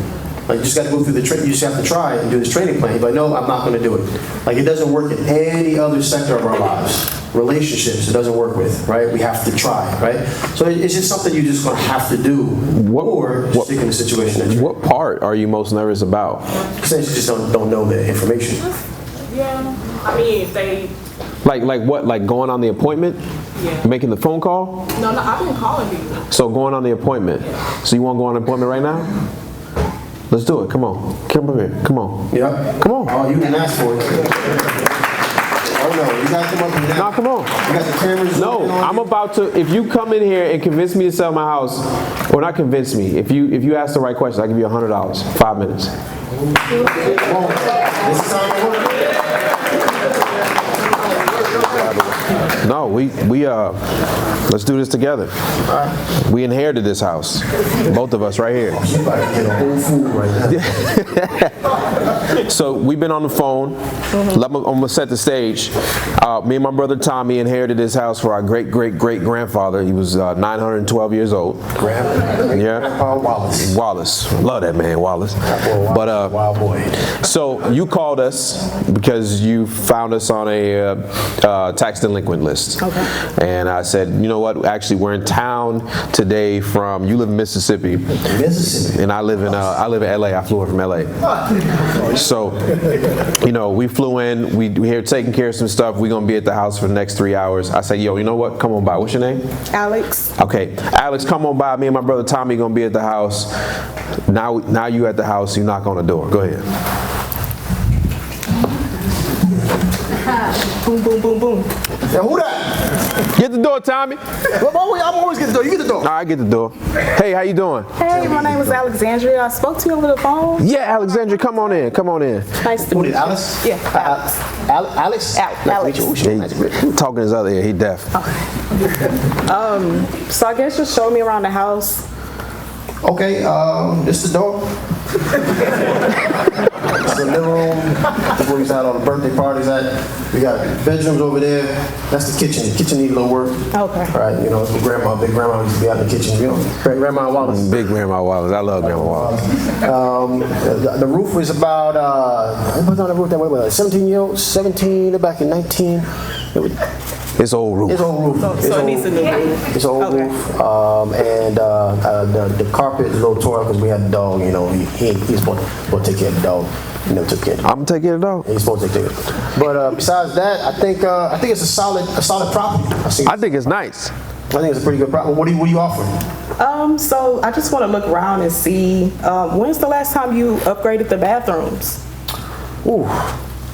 Like, you just got to go through you just have to try and do this training plan. You're like, no, I'm not going to do it. Like, it doesn't work in any other sector of our lives. Relationships, it doesn't work with, right? We have to try, right? So it's just something you're just going to have to do or stick in the situation that you're in. What part are you most nervous about? Since you just don't know the information. Yeah, I mean, if they... Like what? Like going on the appointment? Yeah. Making the phone call? No, I've been calling people. So going on the appointment. So you want to go on an appointment right now? Let's do it. Come on. Come over here. Come on. Yeah. Come on. Oh, you can ask for it. Oh no, you got to come up with that. No, come on. You got the cameras. No, I'm about to. If you come in here and convince me to sell my house, or not convince me, if you ask the right question, I'll give you $100. 5 minutes. This is how it works. No, let's do this together. We inherited this house, both of us right here. You about to get a whole food right now. So we've been on the phone. I'm gonna set the stage. Me and my brother Tommy inherited this house for our great-great-great-grandfather. He was 912 years old. Grandpa Wallace. Wallace. Love that man, Wallace. But wild boy. So you called us because you found us on a tax delinquent list. Okay. And I said, you know what? Actually, we're in town today from. You live in Mississippi. Mississippi. And I live in LA. I flew in from LA. So, you know, we flew in. We here taking care of some stuff. We're gonna be at the house for the next 3 hours. I say, yo, you know what? Come on by. What's your name? Alex. Okay, Alex, come on by. Me and my brother Tommy gonna be at the house. Now you at the house. You knock on the door. Go ahead. Boom, boom, boom, boom. Now, who that? Get the door, Tommy. I'm always get the door. You get the door. No, I get the door. Hey, how you doing? Hey, my name is Alexandria. I spoke to you over the phone. Yeah, Alexandria, come on in. Come on in. Nice to Who meet did, you. Alice? Yeah, Alex. Alex? Alex. He talking his other ear. He deaf. So I guess just show me around the house. Okay, this the door. It's the living room. That's where we had all the birthday parties at. We got bedrooms over there. That's the kitchen. The kitchen needs a little work. Okay. Right, you know, big grandma used to be out in the kitchen. You know, Grandma Wallace. Big Grandma Wallace. I love Grandma Wallace. The roof was about, I put on the roof that way, 17, back in 19. It's old roof. It's old roof. So it needs a new roof. It's old Okay. roof. And the carpet is a little tore because we had the dog. You know, he's supposed to take care of the dog. He never took care of it. I'm gonna take care of the dog. He's supposed to take care of it. But besides that, I think it's a solid property. I think it's nice. I think it's a pretty good property. What are you offering? So I just want to look around and see, when's the last time you upgraded the bathrooms? Ooh,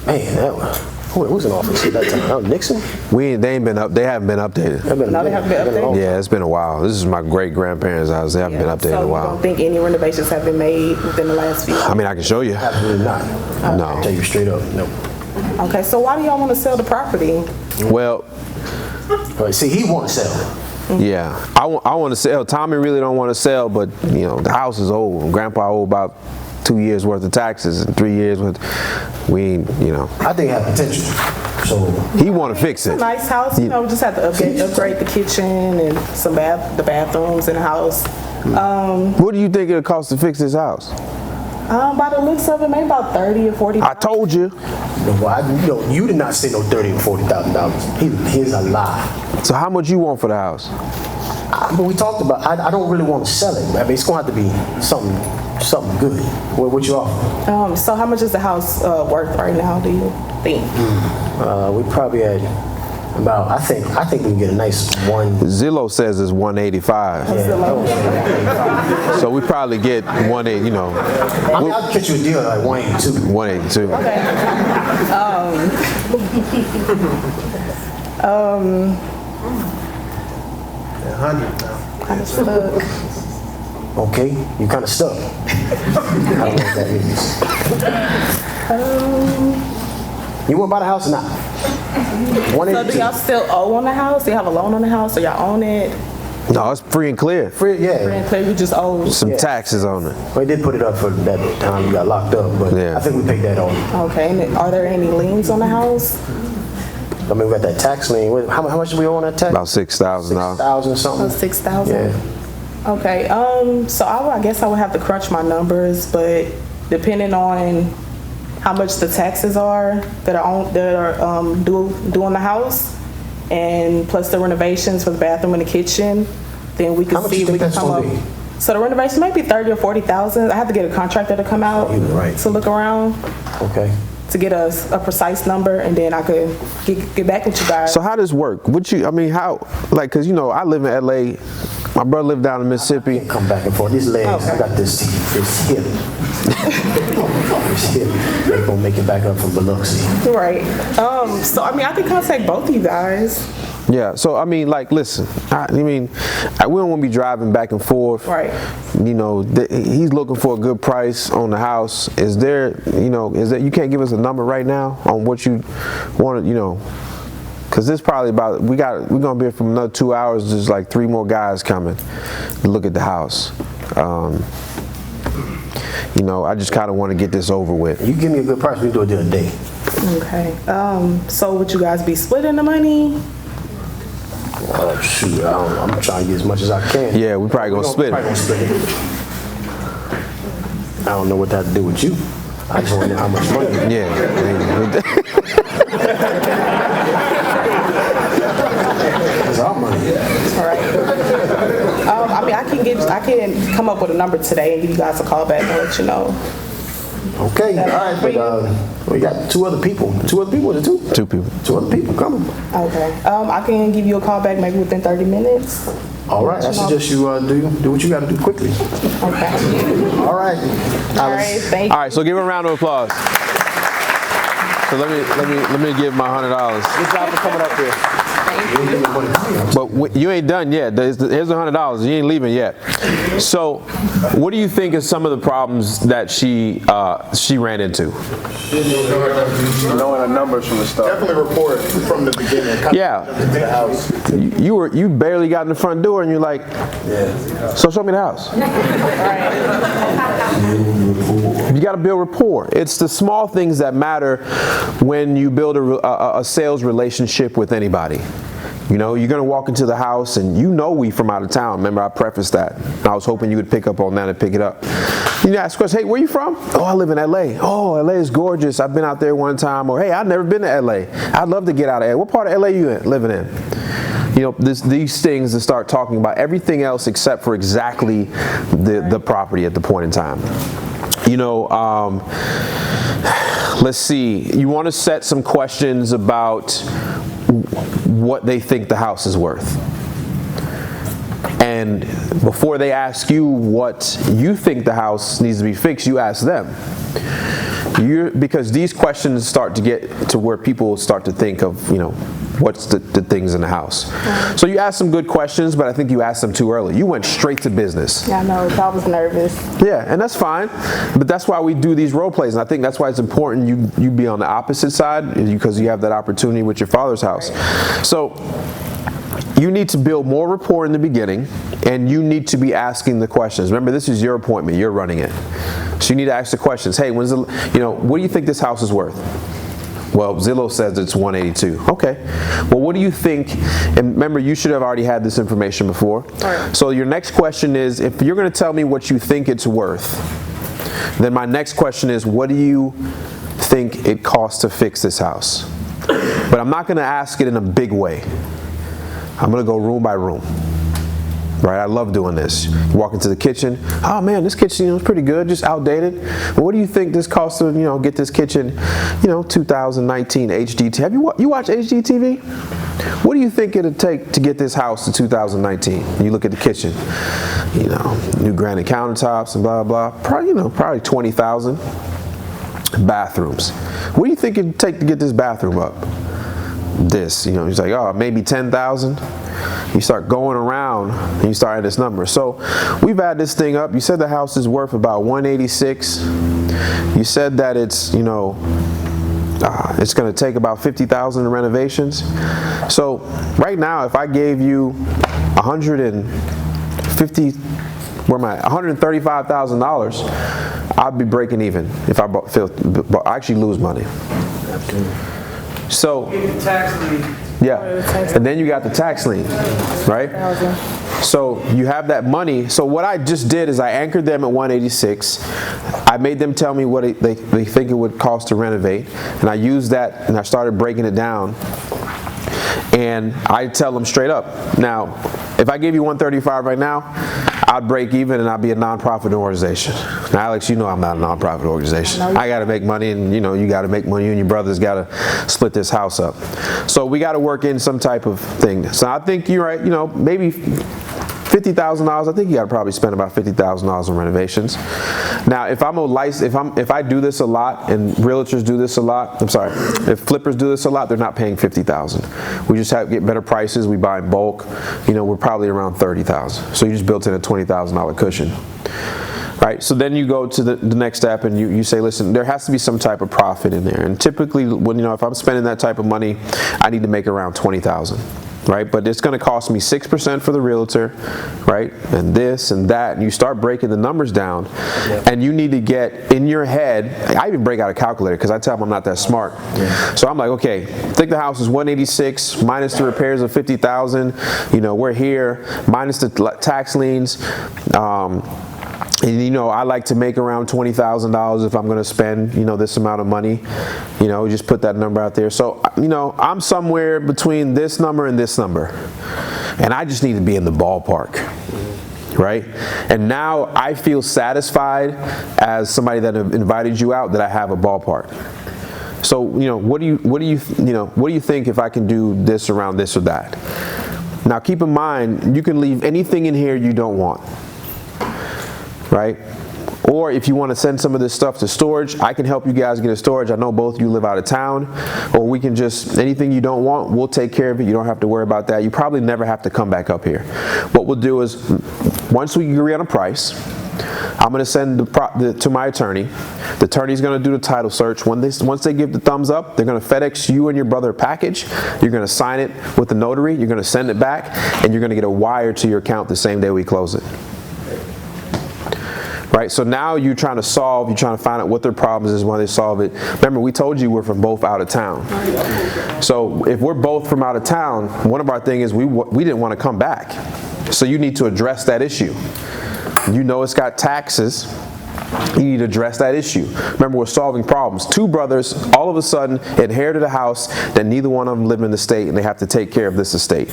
man, that was. Who was in office at that time? That was Nixon? They haven't been updated. No, they haven't been updated? Yeah, it's been a while. This is my great-grandparents' house. They haven't been updated in a So you while. don't think any renovations have been made within the last few years? I mean, I can show you. Absolutely not. No. I'll tell you straight up, no. Okay, so why do y'all want to sell the property? Well, see, he want to sell. yeah, I want to sell. Tommy really don't want to sell, but you know, the house is old. Grandpa owed about 2 years worth of taxes and 3 years worth. You know. I think it has potential. So he want to fix It's it. a nice house, you know, just have to upgrade the kitchen and the bathrooms in the house. What do you think it'll cost to fix this house? By the looks of it, maybe about 30 or 40. I told you. No, you did not say no $30,000 or $40,000. Here's a lie. So how much you want for the house? But we talked about. I don't really want to sell it. I mean, it's going to have to be something good. What you offer? So how much is the house worth right now? Do you think? We probably had about. I think we can get a nice one. Zillow says it's 185. Yeah. So we probably get 180. You know. I mean, I'll get you a deal like 182. 182. Kind of stuck. Okay, you kind of stuck. I don't know what that means. You want to buy the house or not? So do y'all still owe on the house? Do you have a loan on the house, or y'all own it? No, it's free and clear. Free, yeah. Free and clear, you just owe. Some taxes on it. We did put it up for that time you got locked up, but Yeah. I think we paid that off. Okay, and are there any liens on the house? I mean, we got that tax lien. How much do we owe on that tax? About $6,000. 6,000 something. 6,000. Yeah. Okay. So I guess I would have to crunch my numbers, but depending on how much the taxes are that are due on the house, and plus the renovations for the bathroom and the kitchen, then we can How much see you if we think can that's come up. gonna be? So the renovation might be 30 or 40,000. I have to get a contractor to come out to look around. Okay. To get a precise number, and then I could get back with you guys. So how does work? Cause you know, I live in LA. My brother lived down in Mississippi. Come back and forth. These legs, I got this hip. This hip. They're gonna make it back up from Biloxi. Right. So I mean, I could contact both of you guys. Yeah, so I mean, like, listen, we don't want to be driving back and forth. Right. You know, he's looking for a good price on the house. Is there you can't give us a number right now on what you want to, Because this probably about, we're gonna be here for another 2 hours. There's like 3 more guys coming to look at the house. You know, I just kind of want to get this over with. You give me a good price, we do it in a day. Okay. So would you guys be splitting the money? Shoot, I'm trying to get as much as I can. Yeah, we probably gonna split it. I don't know what that has to do with you. I just want to know how much money. Yeah. It's our money. All right. I mean, I can come up with a number today and give you guys a call back and let you know. Okay, all right, but we got 2 other people. 2 other people, or 2? 2 people. 2 other people coming. Okay. I can give you a call back maybe within 30 minutes. All right, I suggest you do what you got to do quickly. Okay. All right. All right, thank you. All right, so give a round of applause. So let me give my $100. Good job for coming up here. But you ain't done yet. Here's $100. You ain't leaving yet. So, what do you think is some of the problems that she ran into? Knowing the numbers from the start. Definitely report from the beginning. Yeah. To the house. You barely got in the front door and you're like, so show me the house. You got to build rapport. It's the small things that matter when you build a sales relationship with anybody. You know, you're going to walk into the house and you know we from out of town. Remember, I prefaced that. I was hoping you would pick up on that and pick it up. You ask questions, hey, where you from? Oh, I live in LA. Oh, LA is gorgeous. I've been out there one time. Or, hey, I've never been to LA. I'd love to get out of LA. What part of LA you living in? You know, these things to start talking about everything else except for exactly the property at the point in time. You know, let's see. You want to set some questions about what they think the house is worth. And before they ask you what you think the house needs to be fixed, you ask them. Because these questions start to get to where people start to think of, you know, what's the things in the house. So you asked some good questions, but I think you asked them too early. You went straight to business. Yeah, I know. I was nervous. Yeah, and that's fine. But that's why we do these role plays. And I think that's why it's important you be on the opposite side, because you have that opportunity with your father's house. So you need to build more rapport in the beginning, and you need to be asking the questions. Remember, this is your appointment. You're running it. So you need to ask the questions. Hey, what do you think this house is worth? Well, Zillow says it's 182. Okay. Well, what do you think? And remember, you should have already had this information before. Right. So your next question is, if you're going to tell me what you think it's worth, then my next question is, what do you think it costs to fix this house? But I'm not going to ask it in a big way. I'm going to go room by room. Right, I love doing this. You walk into the kitchen. Oh man, this kitchen is pretty good, just outdated. Well, what do you think this costs to get this kitchen? 2019 HDTV. You watch HGTV? What do you think it'd take to get this house to 2019? You look at the kitchen. New granite countertops and blah blah. Probably 20,000. Bathrooms. What do you think it'd take to get this bathroom up? This. He's like, oh, maybe 10,000. You start going around and you start at this number. So we've had this thing up. You said the house is worth about 186. You said that it's going to take about 50,000 in renovations. So right now, if I gave you $135,000, I'd be breaking even if I actually lose money. So. Yeah, and then you got the tax lien, right? So you have that money. So what I just did is I anchored them at 186. I made them tell me what they think it would cost to renovate, and I used that and I started breaking it down. And I tell them straight up. Now, if I gave you 135 right now, I'd break even and I'd be a nonprofit organization. Now, Alex, I'm not a nonprofit organization. I got to make money, and you got to make money, and your brothers got to split this house up. So we got to work in some type of thing. So I think you're right. Maybe $50,000. I think you got to probably spend about $50,000 on renovations. Now, if I do this a lot, and realtors do this a lot, if flippers do this a lot, they're not paying $50,000. We just have to get better prices. We buy in bulk. We're probably around $30,000. So you just built in a $20,000 cushion. Right, so then you go to the next step and you say, listen, there has to be some type of profit in there. And typically, when if I'm spending that type of money, I need to make around $20,000. Right, but it's going to cost me 6% for the realtor, right, and this and that, and you start breaking the numbers down, and you need to get in your head. I even break out a calculator because I tell them I'm not that smart. So I'm like, okay, think the house is 186 minus the repairs of 50,000. We're here minus the tax liens. And I like to make around $20,000 if I'm going to spend, this amount of money. Just put that number out there. So, I'm somewhere between this number and this number. And I just need to be in the ballpark. Right? And now I feel satisfied as somebody that invited you out that I have a ballpark. So, what do you think if I can do this around this or that? Now, keep in mind, you can leave anything in here you don't want. Right? Or if you want to send some of this stuff to storage, I can help you guys get a storage. I know both of you live out of town. Or we can just, anything you don't want, we'll take care of it. You don't have to worry about that. You probably never have to come back up here. What we'll do is, once we agree on a price, I'm going to send to my attorney. The attorney's going to do the title search. Once they give the thumbs up, they're going to FedEx you and your brother a package. You're going to sign it with the notary. You're going to send it back, and you're going to get a wire to your account the same day we close it. Right, so now you're trying to find out what their problems is when they solve it. Remember, we told you we're from both out of town. So if we're both from out of town, one of our things is we didn't want to come back. So you need to address that issue. It's got taxes. You need to address that issue. Remember, we're solving problems. Two brothers all of a sudden inherited a house that neither one of them live in the state, and they have to take care of this estate.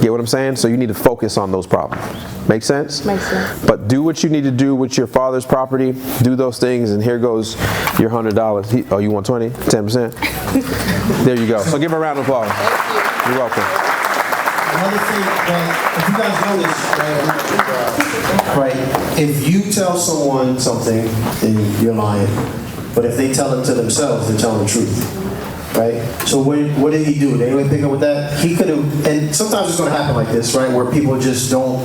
Get what I'm saying? So you need to focus on those problems. Make sense? Makes sense. But do what you need to do with your father's property. Do those things, and here goes your $100. Oh, you want 20? 10%? There you go. So give him a round of applause. You're welcome. Another thing that, if you guys notice, right, if you tell someone something, then you're lying. But if they tell it to themselves, they're telling the truth. Right? So what did he do? Did anyone pick up with that? He could have, and sometimes it's going to happen like this, right, where people just don't,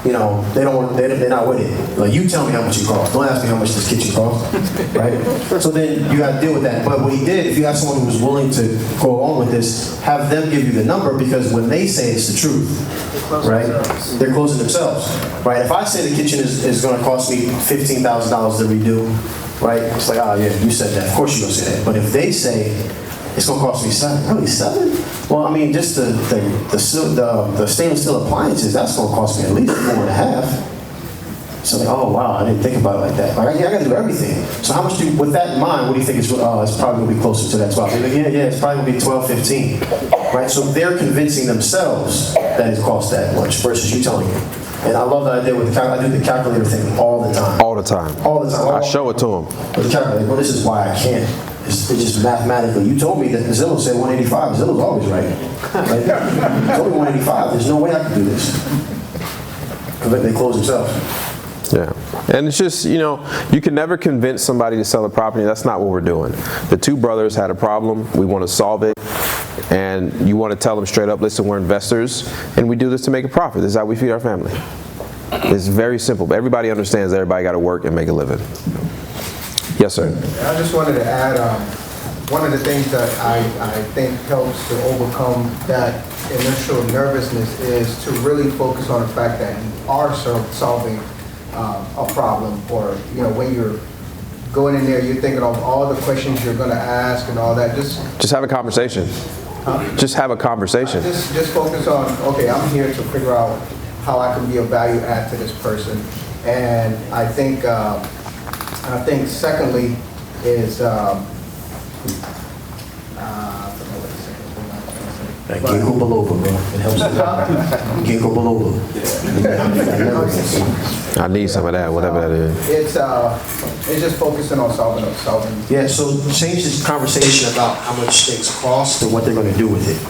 they're not with it. Like, you tell me how much it costs. Don't ask me how much this kitchen costs, right? So then you got to deal with that. But what he did, if you have someone who's willing to go along with this, have them give you the number, because when they say it's the truth, right, they're closing themselves, right? If I say the kitchen is going to cost me $15,000 to redo, right? It's like, oh yeah, you said that. Of course you're going to say that. But if they say it's going to cost me $7, really $7? Well, I mean, just the stainless steel appliances, that's going to cost me at least $4.5. So like, oh wow, I didn't think about it like that. Like, I got to do everything. So how much with that in mind, what do you think it's probably going to be closer to that 12? Like, yeah, it's probably going to be 12, 15. Right? So they're convincing themselves that it costs that much versus you telling them. And I love that idea with I do the calculator thing all the time. All the time. All the time. I show it to them. With the calculator, well, this is why I can't. It's just mathematically. You told me that Zillow said 185. Zillow's always right. Like, you told me 185. There's no way I can do this. Because they close themselves. Yeah. And it's just, you can never convince somebody to sell a property. That's not what we're doing. The two brothers had a problem. We want to solve it. And you want to tell them straight up, listen, we're investors, and we do this to make a profit. This is how we feed our family. It's very simple. But everybody understands everybody got to work and make a living. Yes, sir. I just wanted to add, one of the things that I think helps to overcome that initial nervousness is to really focus on the fact that you are solving a problem, or when you're going in there, you're thinking of all the questions you're going to ask and all that. Just have a conversation. Just have a conversation. Just focus on, okay, I'm here to figure out how I can be a value add to this person. And I think secondly is Ginkgo biloba, bro. It helps. Ginkgo biloba. I need some of that, whatever that is. It's just focusing on solving. Yeah, so change this conversation about how much things cost to what they're going to do with it.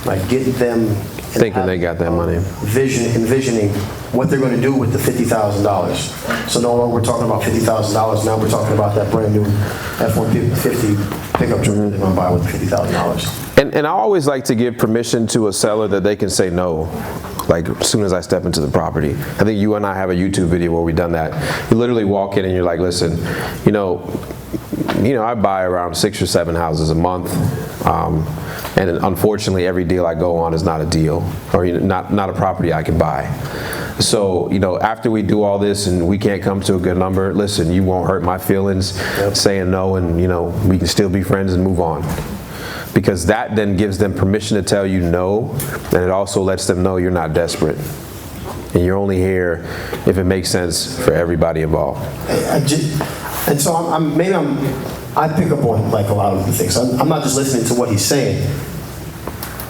Like, get them thinking they got that money. Envisioning what they're going to do with the $50,000. So no longer we're talking about $50,000. Now we're talking about that brand new F-150 pickup truck they're going to buy with $50,000. And I always like to give permission to a seller that they can say no. like as soon as I step into the property. I think you and I have a YouTube video where we've done that. You literally walk in and you're like, listen, you know, I buy around 6 or 7 houses a month, and unfortunately every deal I go on is not a deal, or not a property I can buy. So, after we do all this and we can't come to a good number, listen, you won't hurt my feelings saying no, and we can still be friends and move on. Because that then gives them permission to tell you no, and it also lets them know you're not desperate. And you're only here if it makes sense for everybody involved. And so I pick up on like a lot of the things. I'm not just listening to what he's saying.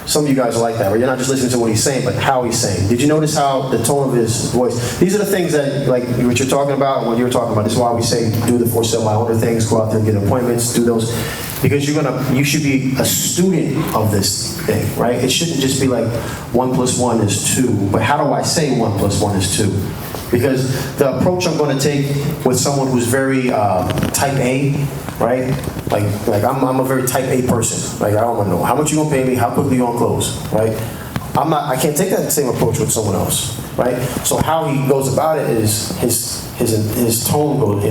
Some of you guys are like that, where you're not just listening to what he's saying, but how he's saying. Did you notice how the tone of his voice? These are the things that, like what you're talking about, and what you're talking about. This is why we say do the for sale by owner things, go out there and get appointments, do those. Because you should be a student of this thing, right? It shouldn't just be like 1 + 1 is 2, but how do I say 1 + 1 is 2? Because the approach I'm going to take with someone who's very type A, right? Like I'm a very type A person. Like I don't want to know how much you gonna pay me, how quickly you gonna close, right? I can't take that same approach with someone else, right? So how he goes about it is his tone goes,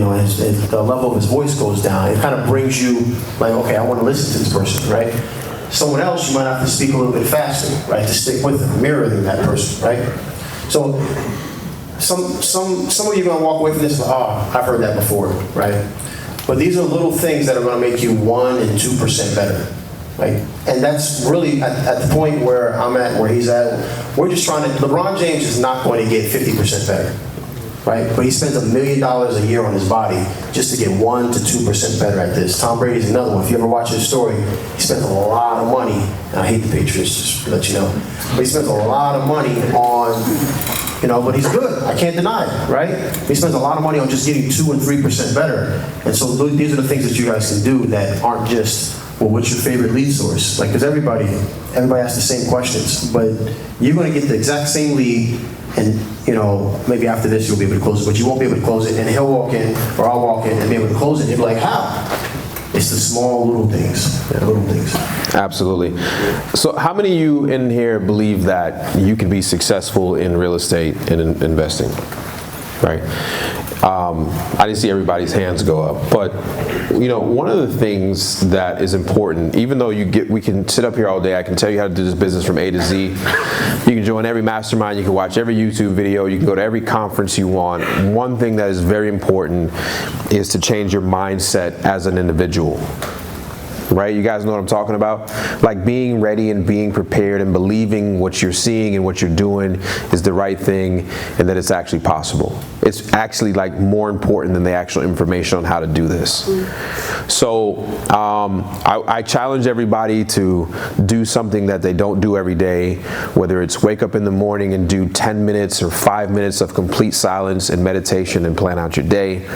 the level of his voice goes down. It kind of brings you like, okay, I want to listen to this person, right? Someone else, you might have to speak a little bit faster, right, to stick with them, mirroring that person, right? So some of you are gonna walk away from this, I've heard that before, right? But these are little things that are gonna make you 1% and 2% better, right? And that's really at the point where I'm at, where he's at. We're just trying to. LeBron James is not going to get 50% better, right? But he spends $1 million a year on his body just to get 1% to 2% better at this. Tom Brady's another one. If you ever watch his story, he spends a lot of money. And I hate the Patriots, just to let you know. But he spends a lot of money on. But he's good. I can't deny it, right? He spends a lot of money on just getting 2% and 3% better. And so these are the things that you guys can do that aren't just, well, what's your favorite lead source? Like, because everybody asks the same questions, but you're going to get the exact same lead, and maybe after this you'll be able to close it, but you won't be able to close it, and he'll walk in, or I'll walk in and be able to close it. You'll be like, how? It's the small little things, little things. Absolutely. So how many of you in here believe that you can be successful in real estate and in investing, right? I didn't see everybody's hands go up, but one of the things that is important, even though we can sit up here all day, I can tell you how to do this business from A to Z. You can join every mastermind, you can watch every YouTube video, you can go to every conference you want. One thing that is very important is to change your mindset as an individual. Right? You guys know what I'm talking about? Like being ready and being prepared and believing what you're seeing and what you're doing is the right thing and that it's actually possible. It's actually like more important than the actual information on how to do this. So I challenge everybody to do something that they don't do every day, whether it's wake up in the morning and do 10 minutes or 5 minutes of complete silence and meditation and plan out your day.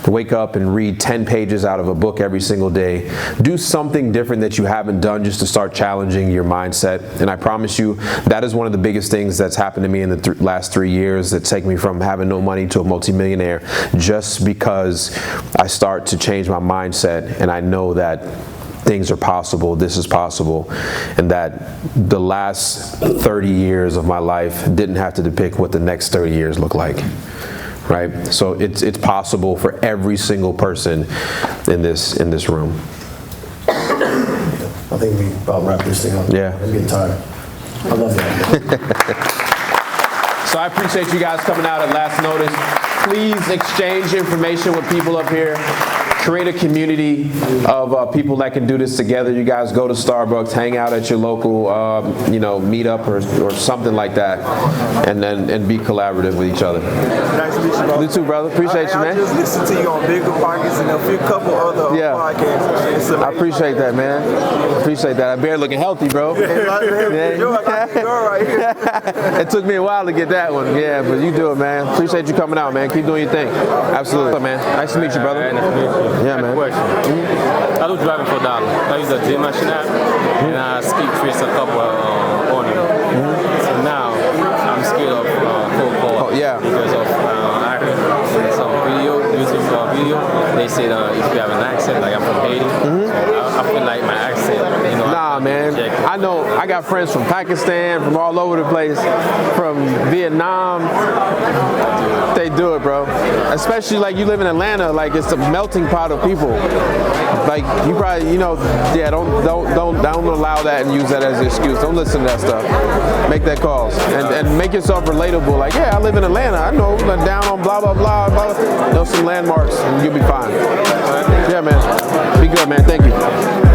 Wake up and read 10 pages out of a book every single day. Do something different that you haven't done just to start challenging your mindset. And I promise you, that is one of the biggest things that's happened to me in the last 3 years that take me from having no money to a multimillionaire, just because I start to change my mindset and I know that things are possible, this is possible, and that the last 30 years of my life didn't have to depict what the next 30 years look like. Right? So it's possible for every single person in this room. I think we about wrap this thing up. Yeah. I'm getting tired. I love that. So I appreciate you guys coming out at last notice. Please exchange information with people up here. Create a community of people that can do this together. You guys go to Starbucks, hang out at your local, meetup or something like that, and be collaborative with each other. Nice to meet you, bro. You too, brother. Appreciate you, man. I just listened to you on Bigger Pockets and a couple other podcasts. I appreciate that, man. Appreciate that. I better looking healthy, bro. It took me a while to get that one. Yeah, but you do it, man. Appreciate you coming out, man. Keep doing your thing. Absolutely, man. Nice to meet you, brother. Yeah, man. I do driving for $1. I use a J machine app and I skip trace a couple on it. So now I'm scared of cold call. Because of I heard some YouTube video. They said if you have an accent, like I'm from Haiti, so I feel like my accent, Nah, man. I know I got friends from Pakistan, from all over the place, from Vietnam. They do it, bro. Especially like you live in Atlanta, like it's a melting pot of people. Like you probably, you know, yeah. Don't allow that and use that as an excuse. Don't listen to that stuff. Make that calls and make yourself relatable. Like, yeah, I live in Atlanta. I know, down on blah blah blah blah. Know some landmarks, and you'll be fine. Yeah, man. Be good, man. Thank you.